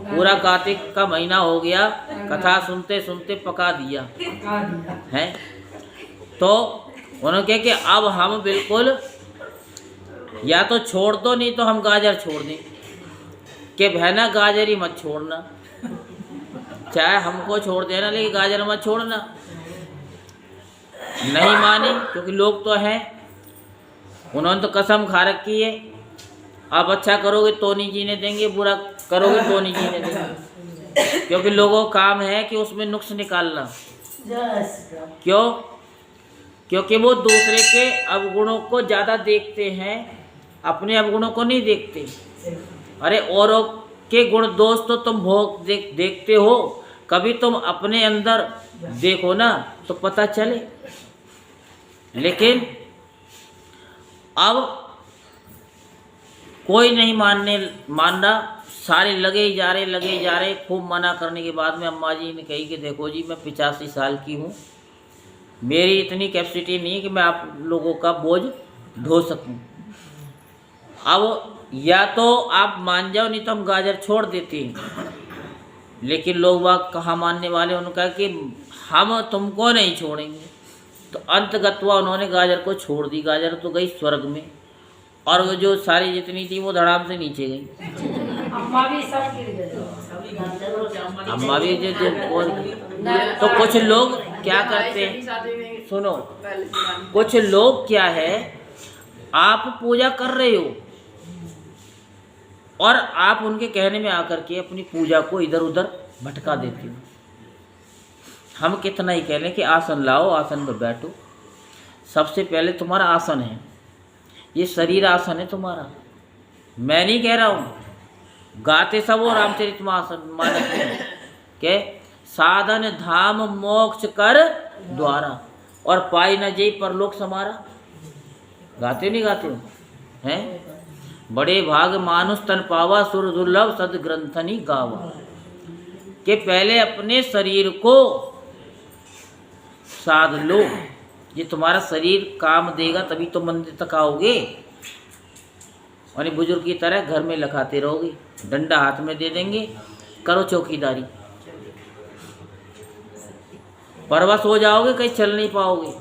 पूरा कार्तिक का महीना हो गया, कथा सुनते सुनते पका दिया है। तो उन्होंने कहा कि अब हम बिल्कुल या तो छोड़ दो, नहीं तो हम गाजर छोड़ दें। कि बहना गाजर ही मत छोड़ना, चाहे हमको छोड़ देना लेकिन गाजर मत छोड़ना। नहीं मानी, क्योंकि लोग तो हैं, उन्होंने तो कसम खा रखी है, आप अच्छा करोगे तो नहीं जीने देंगे, बुरा करोगे तो नहीं जीने देंगे। क्योंकि लोगों का काम है कि उसमें नुक्स निकालना। क्यों? क्योंकि वो दूसरे के अवगुणों को ज़्यादा देखते हैं, अपने अवगुणों को नहीं देखते। अरे औरों के गुण दोष तो तुम भोग देखते हो, कभी तुम अपने अंदर देखो ना तो पता चले। लेकिन अब कोई नहीं मान रहा, सारे लगे ही जा रहे। खूब मना करने के बाद में अम्मा जी ने कही कि देखो जी मैं 85 साल की हूँ, मेरी इतनी कैपेसिटी नहीं है कि मैं आप लोगों का बोझ ढो सकूं। अब या तो आप मान जाओ, नहीं तो हम गाजर छोड़ देते हैं। लेकिन लोग वाग कहाँ मानने वाले, उन्होंने कहा कि हम तुमको नहीं छोड़ेंगे। तो अंतगतवा उन्होंने गाजर को छोड़ दी। गाजर तो गई स्वर्ग में, और वो जो सारी जितनी थी वो धड़ाम से नीचे गई। अम्मा भी सब गिर गए। अम्मा भी जो और तो कुछ लोग क्या करते हैं, सुनो, कुछ लोग क्या है, आप पूजा कर रहे हो और आप उनके कहने में आकर के अपनी पूजा को इधर उधर भटका देते हो। हम कितना ही कह लें कि आसन लाओ, आसन पर बैठो। सबसे पहले तुम्हारा आसन है, ये शरीर आसन है तुम्हारा। मैं नहीं कह रहा हूँ, गाते सब वो रामचरितमानस में के साधन धाम मोक्ष कर द्वारा और पाई न जई परलोक समारा। गाते नहीं गाते हो हैं? बड़े भाग मानुष तन पावा, सुर दुर्लभ सद ग्रंथनी गावा। कि पहले अपने शरीर को साध लो, ये तुम्हारा शरीर काम देगा तभी तो मंदिर तक आओगे। और बुजुर्ग की तरह घर में लखाते रहोगे, डंडा हाथ में दे देंगे, करो चौकीदारी, परवश हो जाओगे, कहीं चल नहीं पाओगे।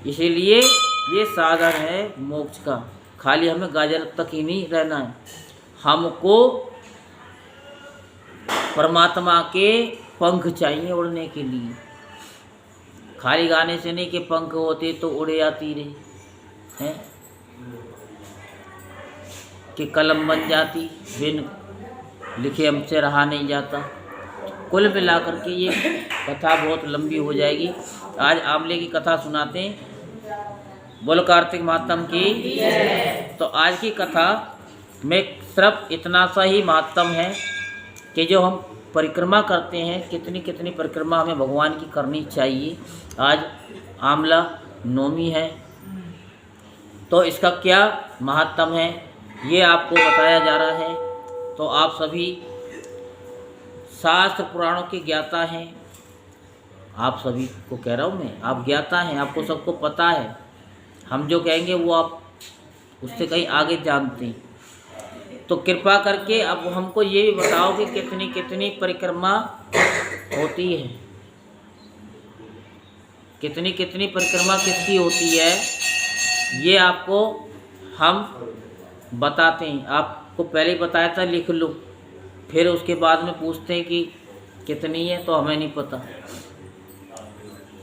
इसीलिए ये साधन है मोक्ष का। खाली हमें गाजर तक ही नहीं रहना है, हमको परमात्मा के पंख चाहिए उड़ने के लिए। खाली गाने से नहीं कि पंख होते तो उड़े आती रहे हैं, कि कलम बन जाती बिन लिखे हमसे रहा नहीं जाता। कुल मिलाकर के ये कथा बहुत लंबी हो जाएगी। आज आमले की कथा सुनाते हैं। बोलो कार्तिक महात्म की। तो आज की कथा में सिर्फ इतना सा ही महात्म है कि जो हम परिक्रमा करते हैं, कितनी कितनी परिक्रमा हमें भगवान की करनी चाहिए। आज आमला नवमी है, तो इसका क्या महात्म है ये आपको बताया जा रहा है। तो आप सभी शास्त्र पुराणों के ज्ञाता हैं, आप सभी को कह रहा हूँ मैं, आप ज्ञाता हैं, आपको सबको पता है। हम जो कहेंगे वो आप उससे कहीं आगे जानते हैं। तो कृपा करके अब हमको ये भी बताओ कि कितनी कितनी परिक्रमा होती है, कितनी कितनी परिक्रमा किसकी होती है, ये आपको हम बताते हैं। आपको पहले ही बताया था, लिख लो। फिर उसके बाद में पूछते हैं कि कितनी है, तो हमें नहीं पता।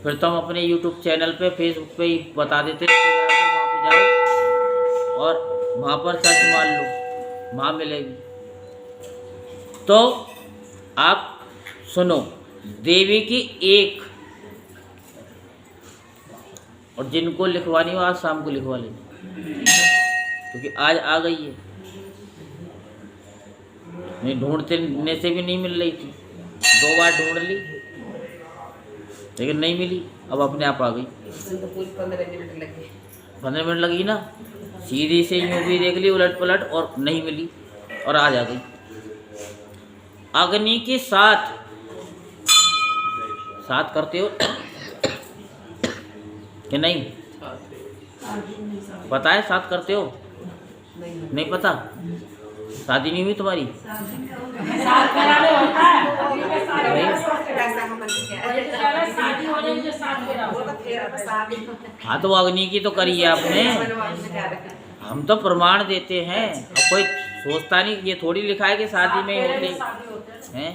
फिर तो हम अपने YouTube चैनल पे, फेसबुक पे ही बता देते हैं। वहाँ पे जाओ और वहाँ पर सर्च मार लो, वहाँ मिलेगी। तो आप सुनो, देवी की एक, और जिनको लिखवानी हो आज शाम को लिखवा लेना, क्योंकि आज आ गई है। नहीं ढूंढने से भी नहीं मिल रही थी, 2 बार ढूंढ ली। लेकिन नहीं मिली, अब अपने आप आ गई। तो पूरी 15 मिनट लगे। 15 मिनट लगी ना, सीधी से यूँ भी देख ली उलट पलट और नहीं मिली और आज आ गई। अग्नि की साथ करते हो कि नहीं? पता है साथ करते हो? नहीं पता? शादी नहीं हुई तुम्हारी? हाँ तो अग्नि की तो करी है आपने। हम तो प्रमाण देते हैं, अब कोई सोचता नहीं, ये थोड़ी लिखा है कि शादी में होते हैं।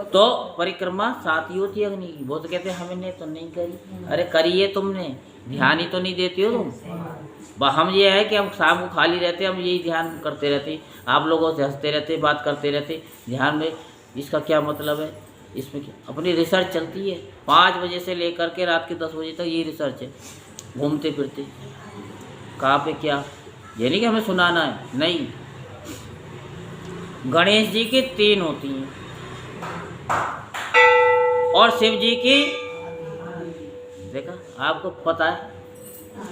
तो परिक्रमा साथ ही होती है अग्नि की। वो तो कहते हैं हमने तो नहीं करी। अरे करी है तुमने, ध्यान ही तो नहीं देती हो तुम। हम ये है कि हम शाम को खाली रहते, हम यही ध्यान करते रहते, आप लोगों से हंसते रहते, बात करते रहते, ध्यान में इसका क्या मतलब है? इसमें क्या अपनी रिसर्च चलती है। 5 बजे से लेकर के रात के 10 बजे तक ये रिसर्च है, घूमते फिरते कहाँ पे क्या। ये नहीं कि हमें सुनाना है, नहीं। गणेश जी की 3 होती हैं और शिव जी की, देखा आपको पता है,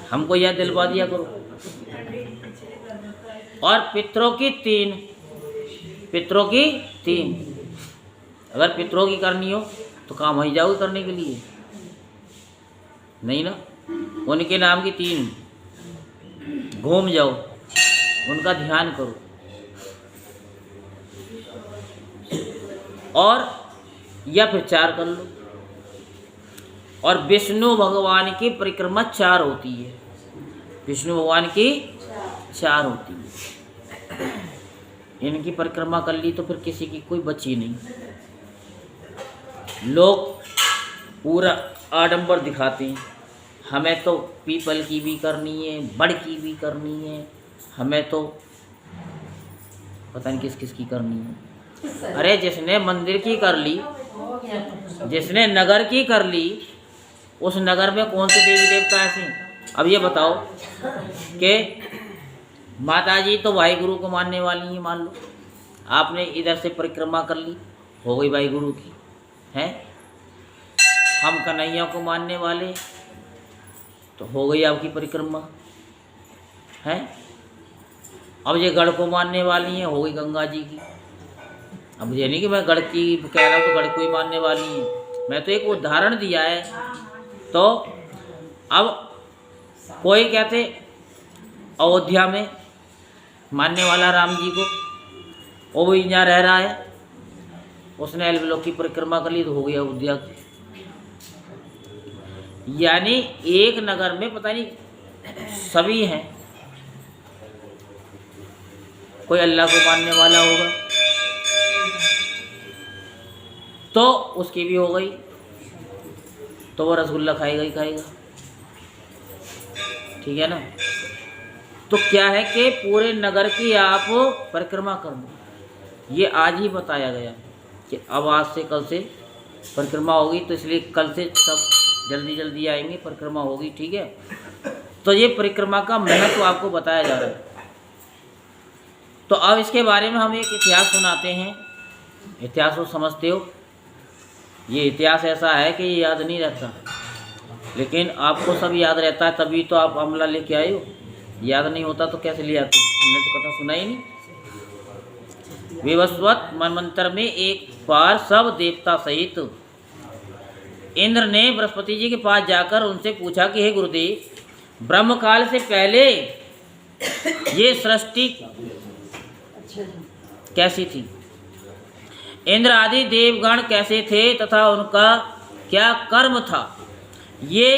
हमको यह दिलवा दिया करो। और पितरों की 3। अगर पितरों की करनी हो तो काम वहीं जाओगे करने के लिए, नहीं ना? उनके नाम की 3 घूम जाओ, उनका ध्यान करो। और या फिर 4 कर लो। और विष्णु भगवान की परिक्रमा 4 होती है। विष्णु भगवान की 4 होती है। इनकी परिक्रमा कर ली तो फिर किसी की कोई बची नहीं। लोग पूरा आडंबर दिखाते हैं, हमें तो पीपल की भी करनी है, बड़ की भी करनी है, हमें तो पता नहीं किस किस की करनी है। अरे जिसने मंदिर की कर ली, जिसने नगर की कर ली, उस नगर में कौन से देवी देवता ऐसे? अब ये बताओ कि माता जी तो भाई गुरु को मानने वाली हैं, मान लो आपने इधर से परिक्रमा कर ली, हो गई भाई गुरु की, हैं? हम कन्हैया को मानने वाले, तो हो गई आपकी परिक्रमा, हैं? अब ये गढ़ को मानने वाली हैं, हो गई गंगा जी की। अब ये नहीं कि मैं गढ़ की कह रहा हूँ तो गढ़ को ही मानने वाली है, मैं तो एक उदाहरण दिया है। तो अब कोई कहते अयोध्या में मानने वाला राम जी को, वो भी यहाँ रह रहा है, उसने अलग की परिक्रमा कर ली तो हो गया अयोध्या की। यानी एक नगर में पता नहीं सभी हैं, कोई अल्लाह को मानने वाला होगा तो उसकी भी हो गई, तो वो रसगुल्ला खाएगा ही खाएगा, ठीक है ना? तो क्या है कि पूरे नगर की आप परिक्रमा कर दो। ये आज ही बताया गया कि अब आज से कल से परिक्रमा होगी, तो इसलिए कल से सब जल्दी जल्दी आएंगे, परिक्रमा होगी, ठीक है? तो ये परिक्रमा का महत्व आपको बताया जा रहा है। तो अब इसके बारे में हम एक इतिहास सुनाते हैं। इतिहास को समझते हो? ये इतिहास ऐसा है कि ये याद नहीं रहता, लेकिन आपको सब याद रहता है, तभी तो आप अमला लेके आए हो। याद नहीं होता तो कैसे ले आते? हमने तो कथा सुना ही नहीं। विवस्वत मनवंतर में एक बार सब देवता सहित इंद्र ने बृहस्पति जी के पास जाकर उनसे पूछा कि हे गुरुदेव, ब्रह्म काल से पहले ये सृष्टि कैसी थी? इंद्र आदि देवगण कैसे थे तथा उनका क्या कर्म था? ये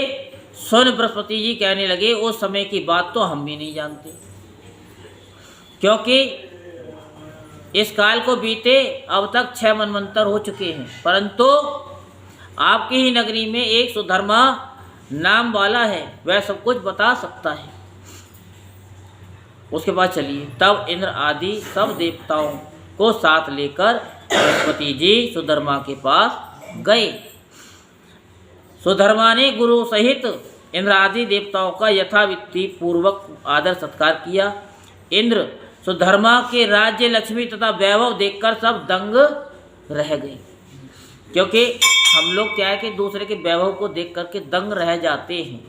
सुन बृहस्पति जी कहने लगे, उस समय की बात तो हम भी नहीं जानते, क्योंकि इस काल को बीते अब तक 6 मनवंतर हो चुके हैं, परंतु आपकी ही नगरी में एक सुधर्मा नाम वाला है, वह सब कुछ बता सकता है। उसके बाद चलिए, तब इंद्र आदि सब देवताओं को साथ लेकर बृहस्पति जी सुधर्मा के पास गए। सुधर्मा ने गुरु सहित इंद्र आदि देवताओं का यथाविधि पूर्वक आदर सत्कार किया। इंद्र सुधर्मा के राज्य, लक्ष्मी तथा वैभव देखकर सब दंग रह गए, क्योंकि हम लोग क्या है कि दूसरे के वैभव को देख करके दंग रह जाते हैं,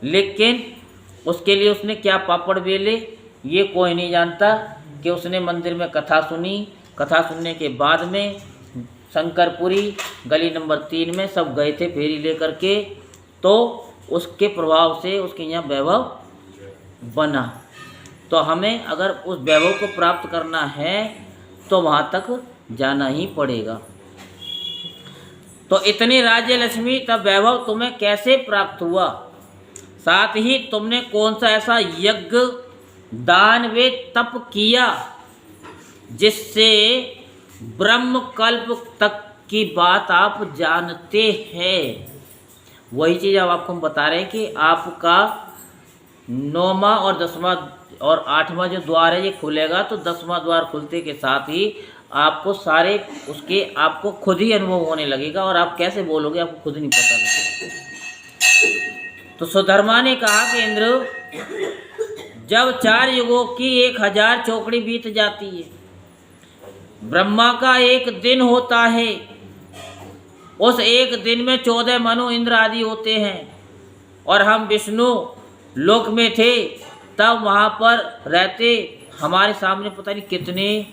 लेकिन उसके लिए उसने क्या पापड़ बेले ये कोई नहीं जानता। कि उसने मंदिर में कथा सुनी, कथा सुनने के बाद में शंकरपुरी गली नंबर 3 में सब गए थे फेरी लेकर के, तो उसके प्रभाव से उसके यहाँ वैभव बना। तो हमें अगर उस वैभव को प्राप्त करना है तो वहाँ तक जाना ही पड़ेगा। तो इतनी राज्य लक्ष्मी तब वैभव तुम्हें कैसे प्राप्त हुआ, साथ ही तुमने कौन सा ऐसा यज्ञ दान वे तप किया जिससे ब्रह्म कल्प तक की बात आप जानते हैं। वही चीज़ अब आपको हम बता रहे हैं कि आपका 9वां और 10वां और 8वां जो द्वार है ये खुलेगा, तो 10वां द्वार खुलते के साथ ही आपको सारे उसके आपको खुद ही अनुभव होने लगेगा, और आप कैसे बोलोगे आपको खुद नहीं पता लगेगा। तो सुधर्मा ने कहा कि इंद्र, जब 4 युगों की 1000 चौकड़ी बीत जाती है, ब्रह्मा का एक दिन होता है, उस एक दिन में 14 मनु इंद्र आदि होते हैं, और हम विष्णु लोक में थे तब वहाँ पर रहते हमारे सामने पता नहीं कितने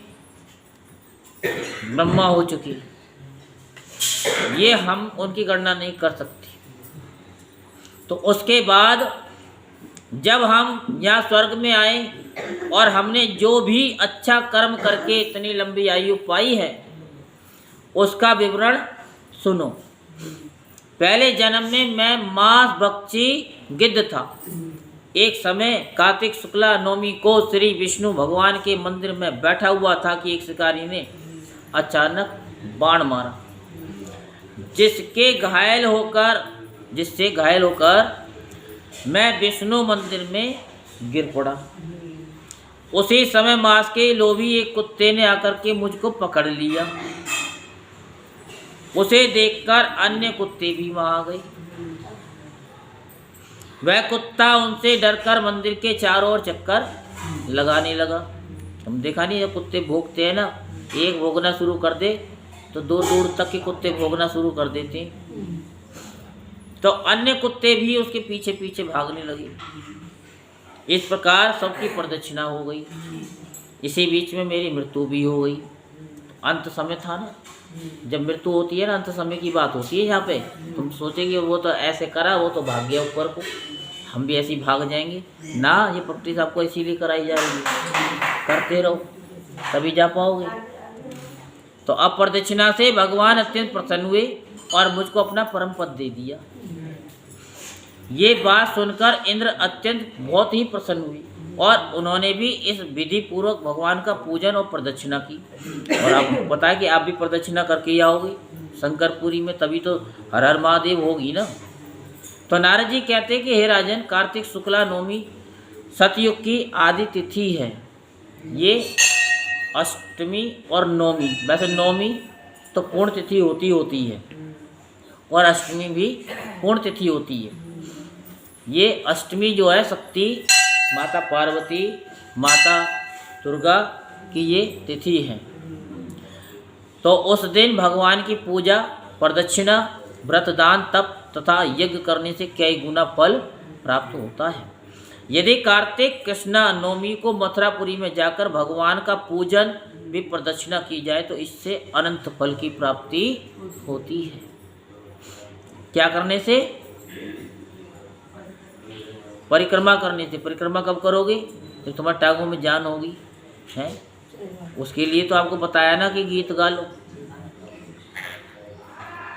ब्रह्मा हो चुके, ये हम उनकी गणना नहीं कर सकते। तो उसके बाद जब हम यहाँ स्वर्ग में आए और हमने जो भी अच्छा कर्म करके इतनी लंबी आयु पाई है उसका विवरण सुनो। पहले जन्म में मैं मांस भक्षी गिद्ध था। एक समय कार्तिक शुक्ला नवमी को श्री विष्णु भगवान के मंदिर में बैठा हुआ था कि एक शिकारी ने अचानक बाण मारा, जिससे घायल होकर मैं विष्णु मंदिर में गिर पड़ा। उसी समय मांस के लोभी एक कुत्ते ने आकर के मुझको पकड़ लिया। उसे देखकर अन्य कुत्ते भी वहां आ गए। वह कुत्ता उनसे डरकर मंदिर के चारों ओर चक्कर लगाने लगा। हम देखा नहीं, जब कुत्ते भौंकते हैं ना, एक भौंकना शुरू कर दे तो दूर दूर तक के कुत्ते भौंकना शुरू कर देते हैं। तो अन्य कुत्ते भी उसके पीछे पीछे भागने लगे। इस प्रकार सबकी प्रदक्षिणा हो गई। इसी बीच में मेरी मृत्यु भी हो गई। अंत समय था ना, जब मृत्यु होती है ना, अंत समय की बात होती है। यहाँ पे तुम सोचेंगे वो तो ऐसे करा, वो तो भाग गया ऊपर को, हम भी ऐसे ही भाग जाएंगे ना। ये प्रैक्टिस आपको इसीलिए कराई जा रही है, करते रहो तभी जा पाओगे। तो अब प्रदक्षिणा से भगवान अत्यंत प्रसन्न हुए और मुझको अपना परम पद दे दिया। ये बात सुनकर इंद्र अत्यंत बहुत ही प्रसन्न हुए और उन्होंने भी इस विधि पूर्वक भगवान का पूजन और प्रदक्षिणा की। और आपको पता है कि आप भी प्रदक्षिणा करके ही आओगे शंकरपुरी में, तभी तो हर हर महादेव होगी ना। तो नारद जी कहते हैं कि हे राजन, कार्तिक शुक्ला नवमी सतयुग की आदि तिथि है। ये अष्टमी और नवमी, वैसे नवमी तो पूर्ण तिथि होती है और अष्टमी भी पूर्ण तिथि होती है। ये अष्टमी जो है शक्ति माता पार्वती, माता दुर्गा की ये तिथि है। तो उस दिन भगवान की पूजा, प्रदक्षिणा, व्रतदान, तप तथा यज्ञ करने से कई गुना फल प्राप्त होता है। यदि कार्तिक कृष्णा नवमी को मथुरापुरी में जाकर भगवान का पूजन भी प्रदक्षिणा की जाए तो इससे अनंत फल की प्राप्ति होती है। क्या करने से? परिक्रमा करने से। परिक्रमा कब करोगे? तो तुम्हारे टांगों में जान होगी है। उसके लिए तो आपको बताया ना कि गीत गा लो।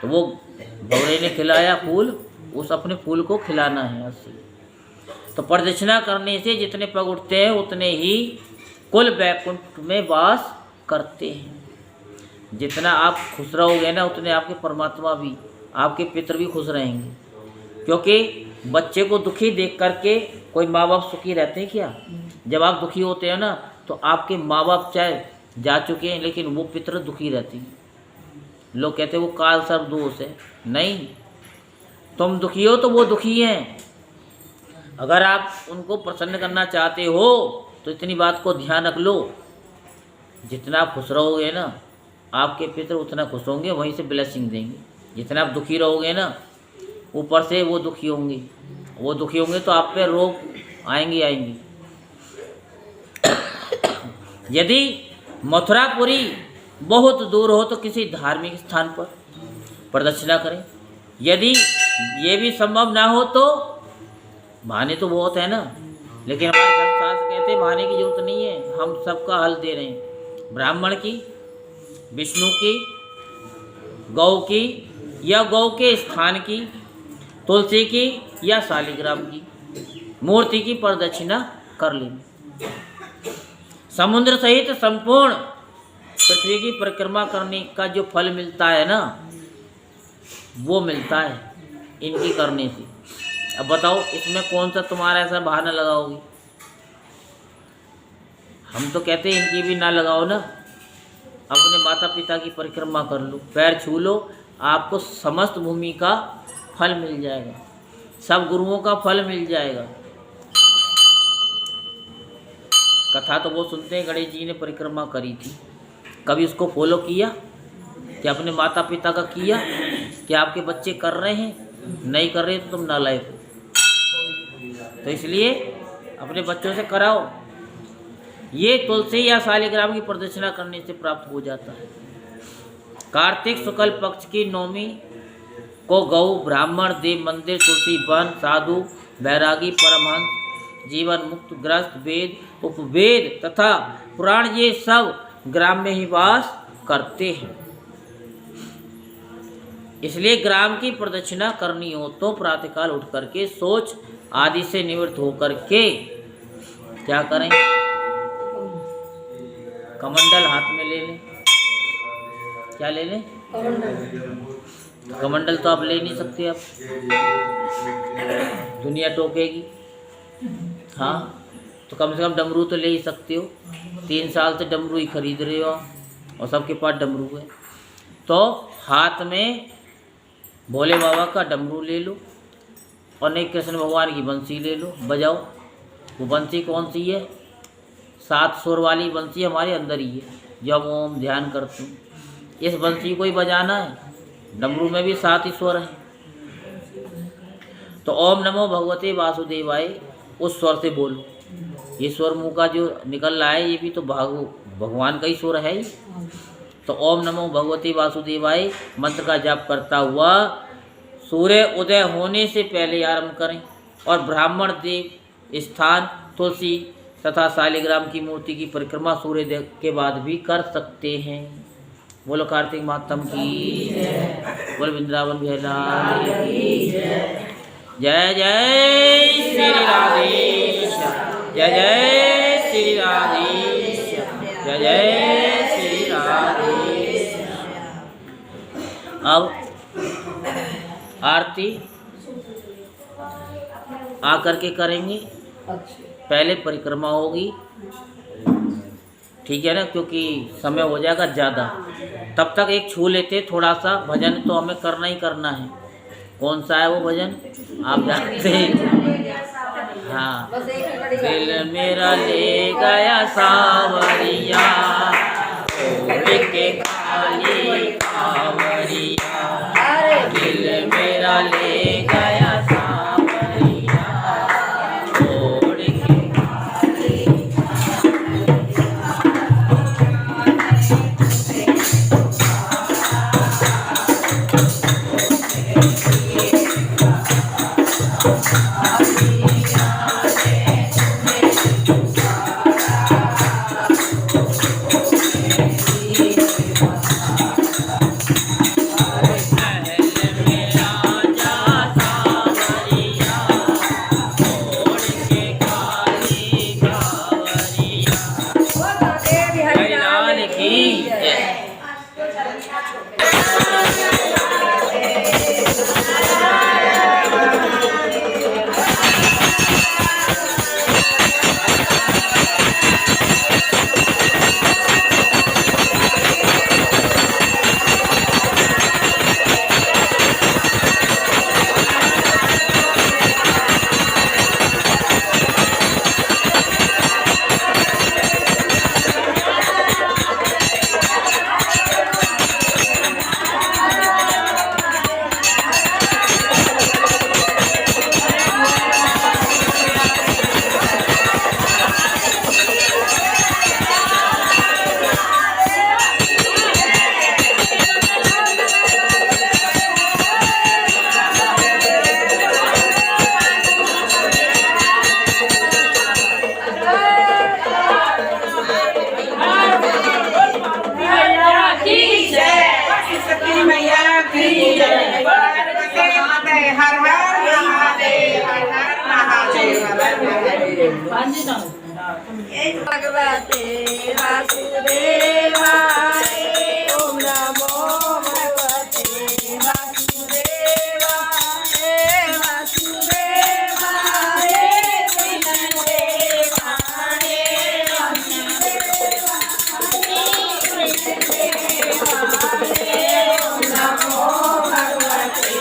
तो वो भवरे ने खिलाया फूल, उस अपने फूल को खिलाना है असली। तो प्रदक्षिणा करने से जितने पग उठते हैं उतने ही कुल वैकुंठ में वास करते हैं। जितना आप खुश रहोगे ना उतने आपके परमात्मा भी, आपके पितर भी खुश रहेंगे। क्योंकि बच्चे को दुखी देख करके कोई माँ बाप सुखी रहते हैं क्या? जब आप दुखी होते हैं ना तो आपके माँ बाप चाहे जा चुके हैं लेकिन वो पितर दुखी रहते हैं। लोग कहते हैं वो काल सर्प दोष है। नहीं, तुम दुखी हो तो वो दुखी हैं। अगर आप उनको प्रसन्न करना चाहते हो तो इतनी बात को ध्यान रख लो, जितना आप खुश रहोगे ना आपके पितर उतना खुश होंगे, वहीं से ब्लेसिंग देंगे। जितना आप दुखी रहोगे ना, ऊपर से वो दुखी होंगे, वो दुखी होंगे तो आप पे रोग आएंगी आएंगी। यदि मथुरापुरी बहुत दूर हो तो किसी धार्मिक स्थान पर प्रदक्षिणा करें। यदि ये भी संभव ना हो तो बहाने तो बहुत है ना, लेकिन हमारे धर्मशास्त्र कहते हैं बहाने की जरूरत नहीं है, हम सबका हल दे रहे हैं। ब्राह्मण की, विष्णु की, गौ की या गौ के स्थान की, तुलसी की या शालिग्राम की मूर्ति की प्रदक्षिणा कर लें। समुद्र सहित संपूर्ण पृथ्वी की परिक्रमा करने का जो फल मिलता है ना, वो मिलता है इनकी करने से। अब बताओ इसमें कौन सा तुम्हारा ऐसा बहाना लगाओगे? हम तो कहते हैं इनकी भी ना लगाओ ना, अपने माता पिता की परिक्रमा कर लो, पैर छू लो, आपको समस्त भूमि का फल मिल जाएगा, सब गुरुओं का फल मिल जाएगा। कथा तो वो सुनते हैं, गणेश जी ने परिक्रमा करी थी, कभी उसको फॉलो किया कि अपने माता पिता का किया कि आपके बच्चे कर रहे हैं, नहीं कर रहे तो तुम नालायक हो। तो इसलिए अपने बच्चों से कराओ। ये तुलसी या शालिग्राम की प्रदक्षिणा करने से प्राप्त हो जाता है। कार्तिक शुक्ल पक्ष की नवमी को गौ, ब्राह्मण, देव मंदिर, तुलसी वन, साधु, बैरागी, परमहंस, जीवन मुक्त, ग्रस्त, वेद, उपवेद तथा पुराण ये सब ग्राम में ही वास करते हैं। इसलिए ग्राम की प्रदक्षिणा करनी हो तो प्रातःकाल उठ करके सोच आदि से निवृत्त होकर के क्या करें? कमंडल हाथ में ले लें। क्या ले लें? कमंडल तो आप ले नहीं सकते, आप दुनिया टोकेगी। हाँ, तो कम से कम डमरू तो ले ही सकते हो। 3 साल से डमरू ही खरीद रहे हो और सबके पास डमरू है। तो हाथ में भोले बाबा का डमरू ले लो और नहीं कृष्ण भगवान की बंसी ले लो, बजाओ। वो बंसी कौन सी है? 7 सुर वाली बंसी हमारे अंदर ही है, जब ओम ध्यान करते हैं इस बंसी को ही बजाना है। डमरू में भी 7 ही स्वर हैं। तो ओम नमो भगवते वासुदेवाय उस स्वर से बोलो। ये स्वर मुँह का जो निकल रहा है ये भी तो भगवान का ही स्वर है ही। तो ओम नमो भगवते वासुदेवाय मंत्र का जाप करता हुआ सूर्य उदय होने से पहले आरंभ करें और ब्राह्मण देव स्थान, तुलसी तथा शालिग्राम की मूर्ति की परिक्रमा सूर्योदय के बाद भी कर सकते हैं। बोलो कार्तिक मातम की, बोलो वृंदावन बिहारी की जय। जय श्री राधेश, जय जय श्री राधेश, जय जय श्री राधेश। अब आरती आकर के करेंगे, पहले परिक्रमा होगी, ठीक है ना, क्योंकि समय हो जाएगा ज़्यादा। तब तक एक छू लेते थोड़ा सा भजन तो हमें करना ही करना है। कौन सा है वो भजन आप जानते हैं? हाँ, दिल मेरा ले गया सावरिया, के काली कावरिया, दिल मेरा ले गया सावरिया, छोड़ के हर हर महादेव हर हर महादेव हर हर महादेव भगवते वासुदेवाय ओम नमो भगवते वासुदेवाय वासुदेवाय कृष्णदेवाय ओम नमो भगवते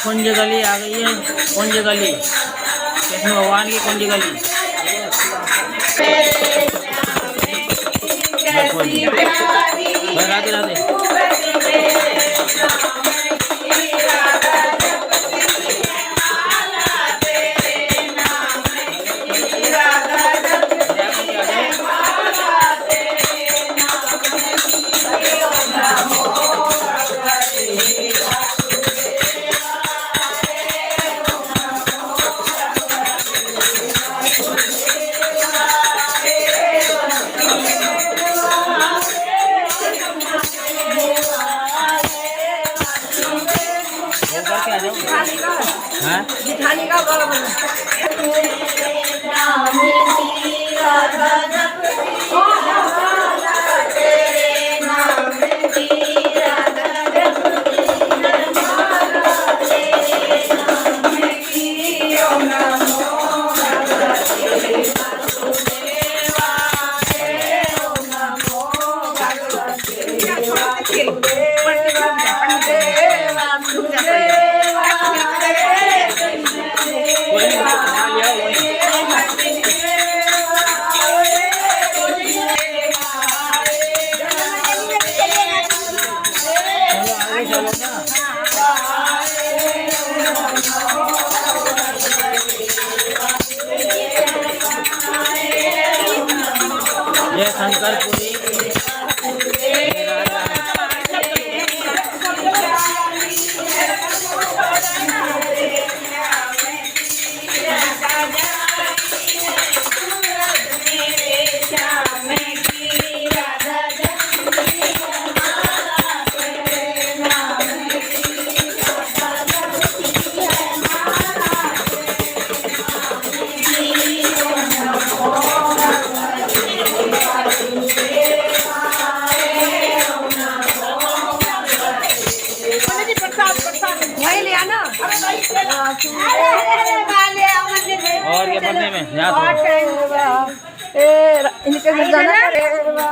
कुंज गली आ गई है। कुंज गली कृष्ण भगवान की कुंज गली। राधे राधे। और क्या पढ़ने में याद हो? इनके से गाना करेगा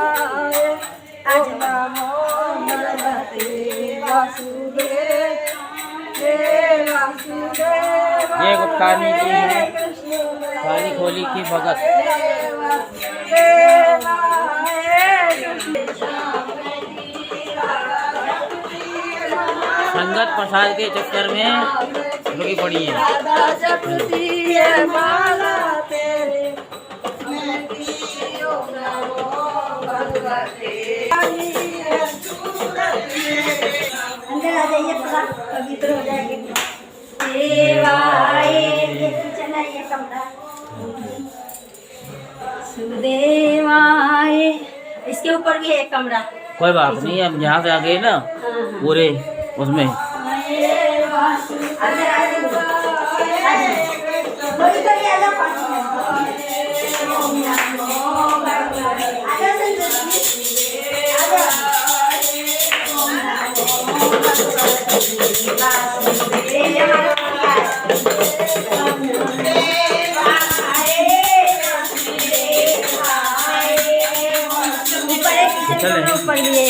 ये गुप्तानी की है, काली खोली की भगत। संगत प्रसाद के चक्कर में रुकी पड़ी है। अंदर आ जाइए, थोड़ा पवित्र हो जाएंगे। देवाए चला ये कमरा, सुदेवाए इसके ऊपर भी है एक कमरा। कोई बात नहीं, अब यहाँ से आ गए ना पूरे उसमें। ऊपर भी है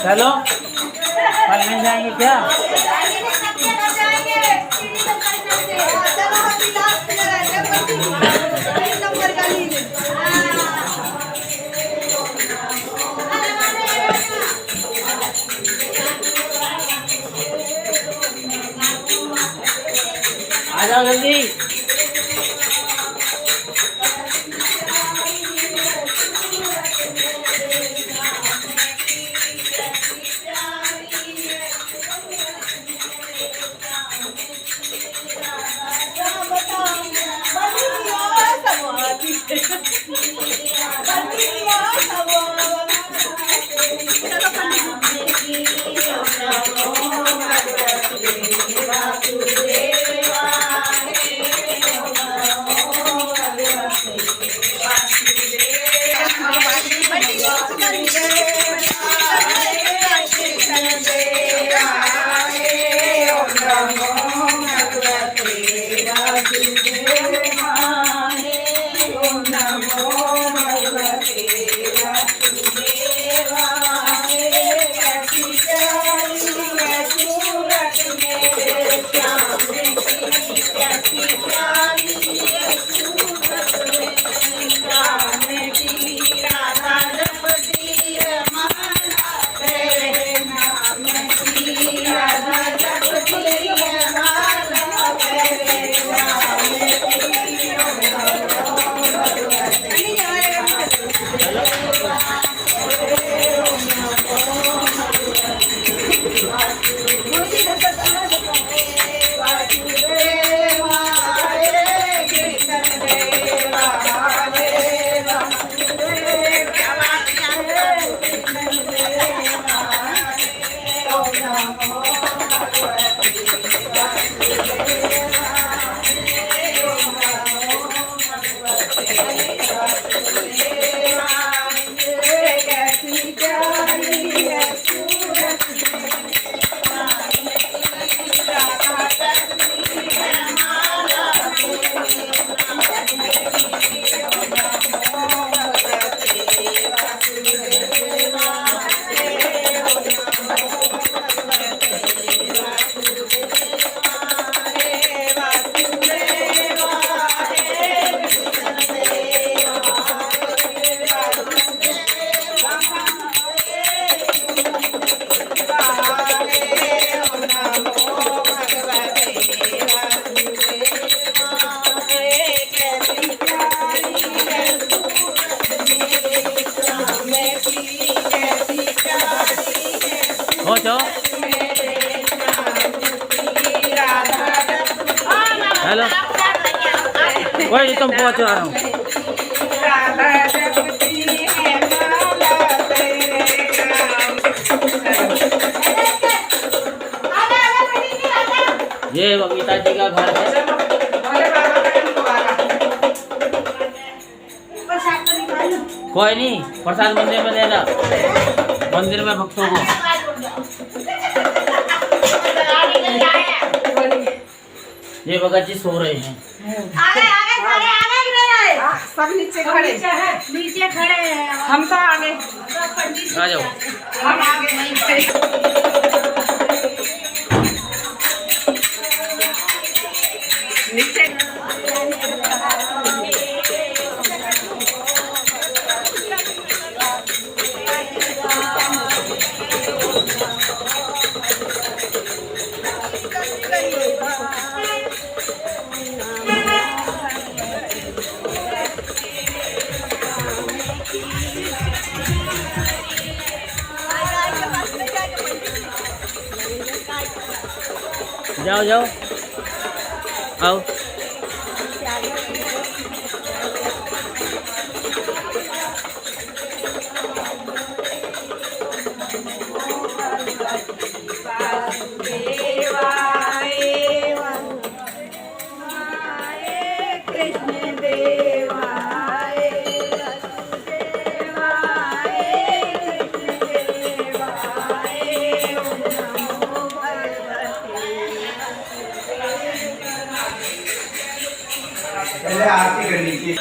चलो कल मिल जाएंगे क्या? आ जाओ जल्दी। पहुँचो। हेलो, वही तुम पहुँचो आ रहा हूँ। ये बबीता जी का घर है। भोले बाबा का द्वारा। प्रसाद तो निकाल लो। कोई नहीं, प्रसाद मंदिर में देना, मंदिर में भक्तों को। ये भगत जी सो रहे हैं। आगे आगे सारे आगे गिर रहे हैं। सब नीचे खड़े हैं। नीचे खड़े हैं। हम तो आगे। आ जाओ। हम आगे नहीं खड़े। नीचे जाओ जाओ, आओ। कृष्ण देवाय वासुदेवाय कृष्ण देवाय ओम नमो भगवते। पहले आरती करनी थी।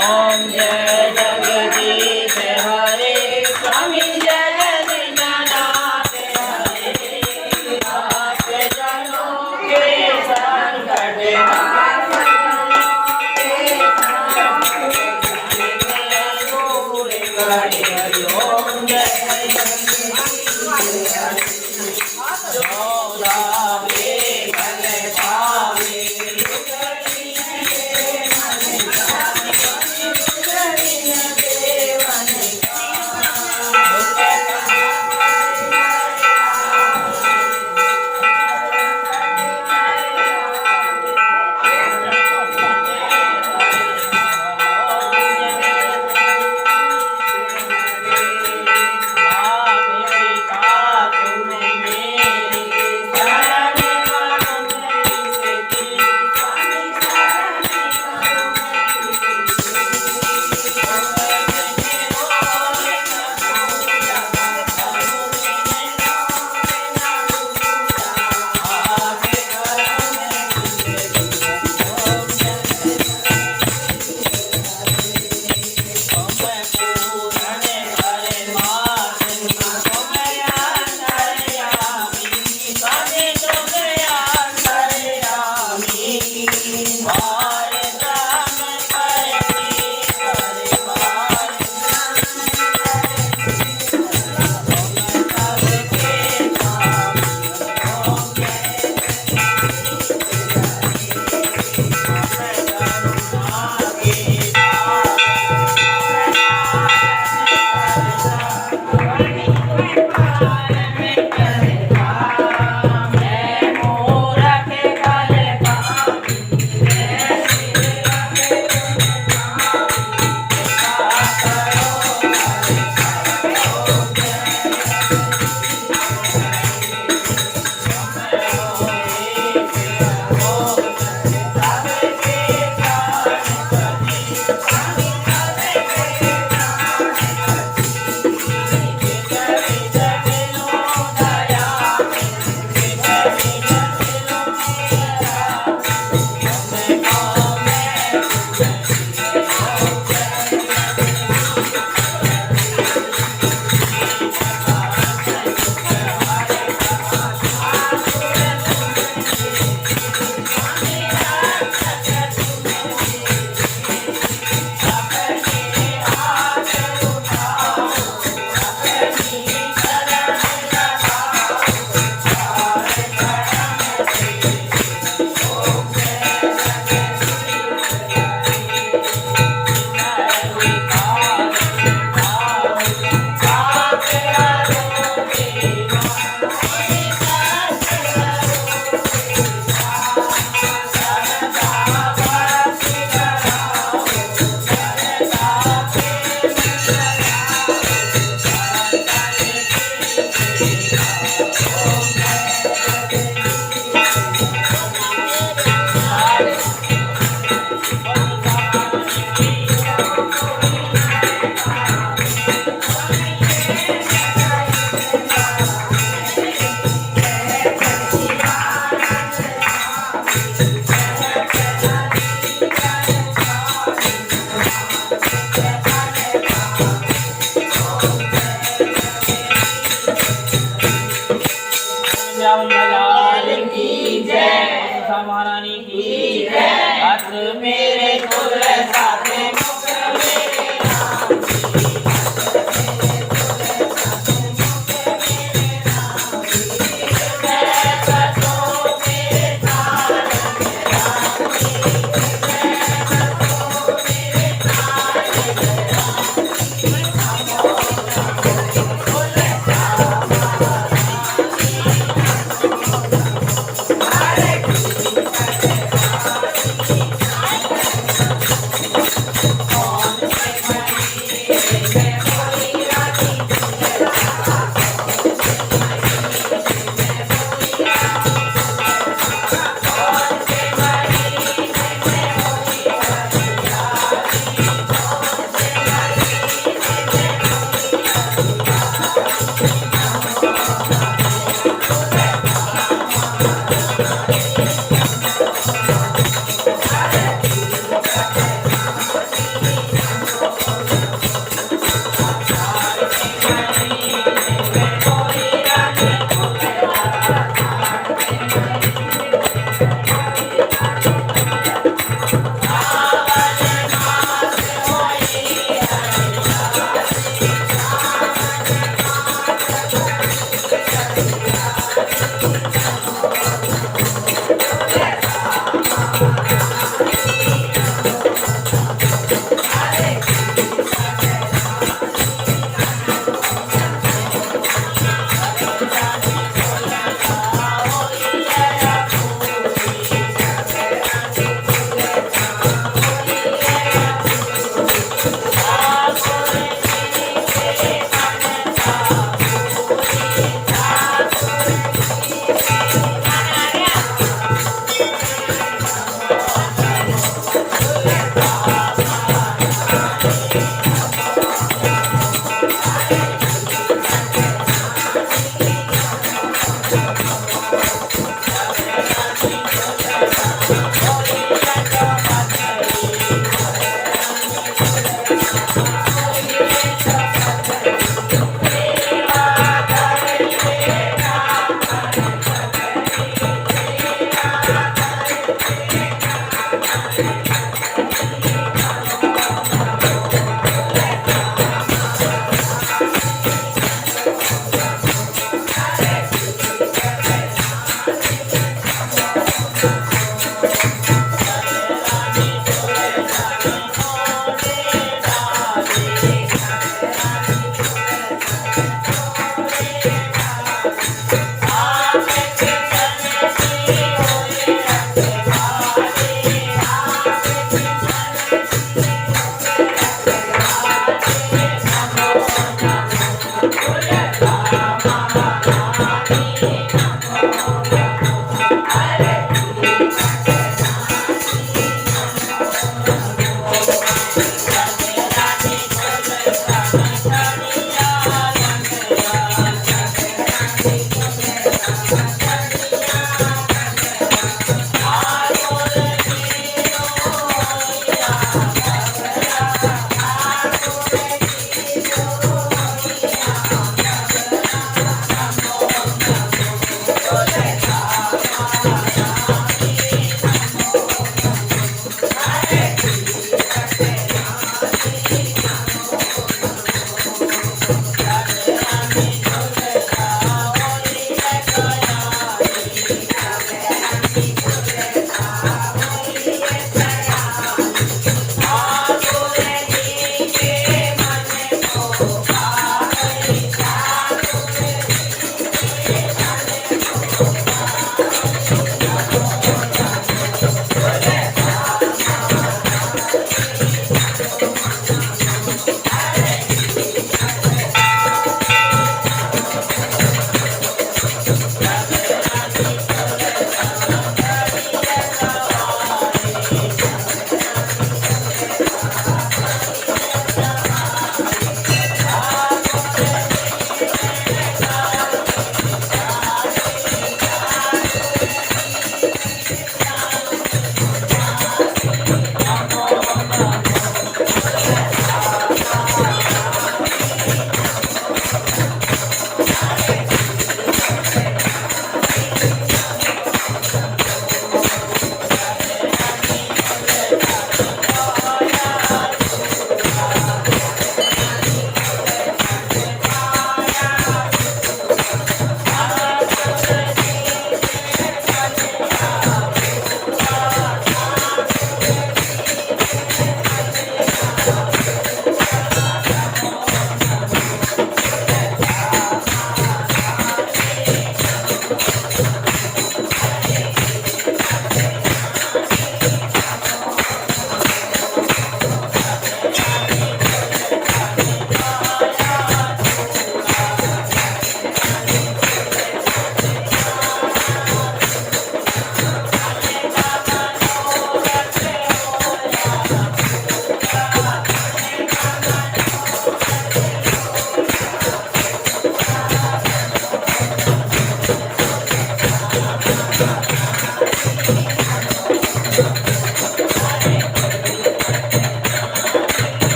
ओम जय जगदीश हरे, स्वामी जय दीनानाथ हरे, आपके जनों के संकट दूर करे। ओम जय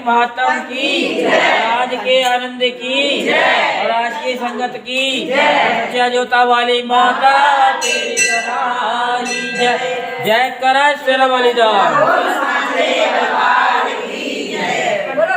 महात्म की, आज के आनंद की, और आज की संगत की, सच्चा जोता वाली माता तेरी सराही जय। जय करा शेरा वाली दा।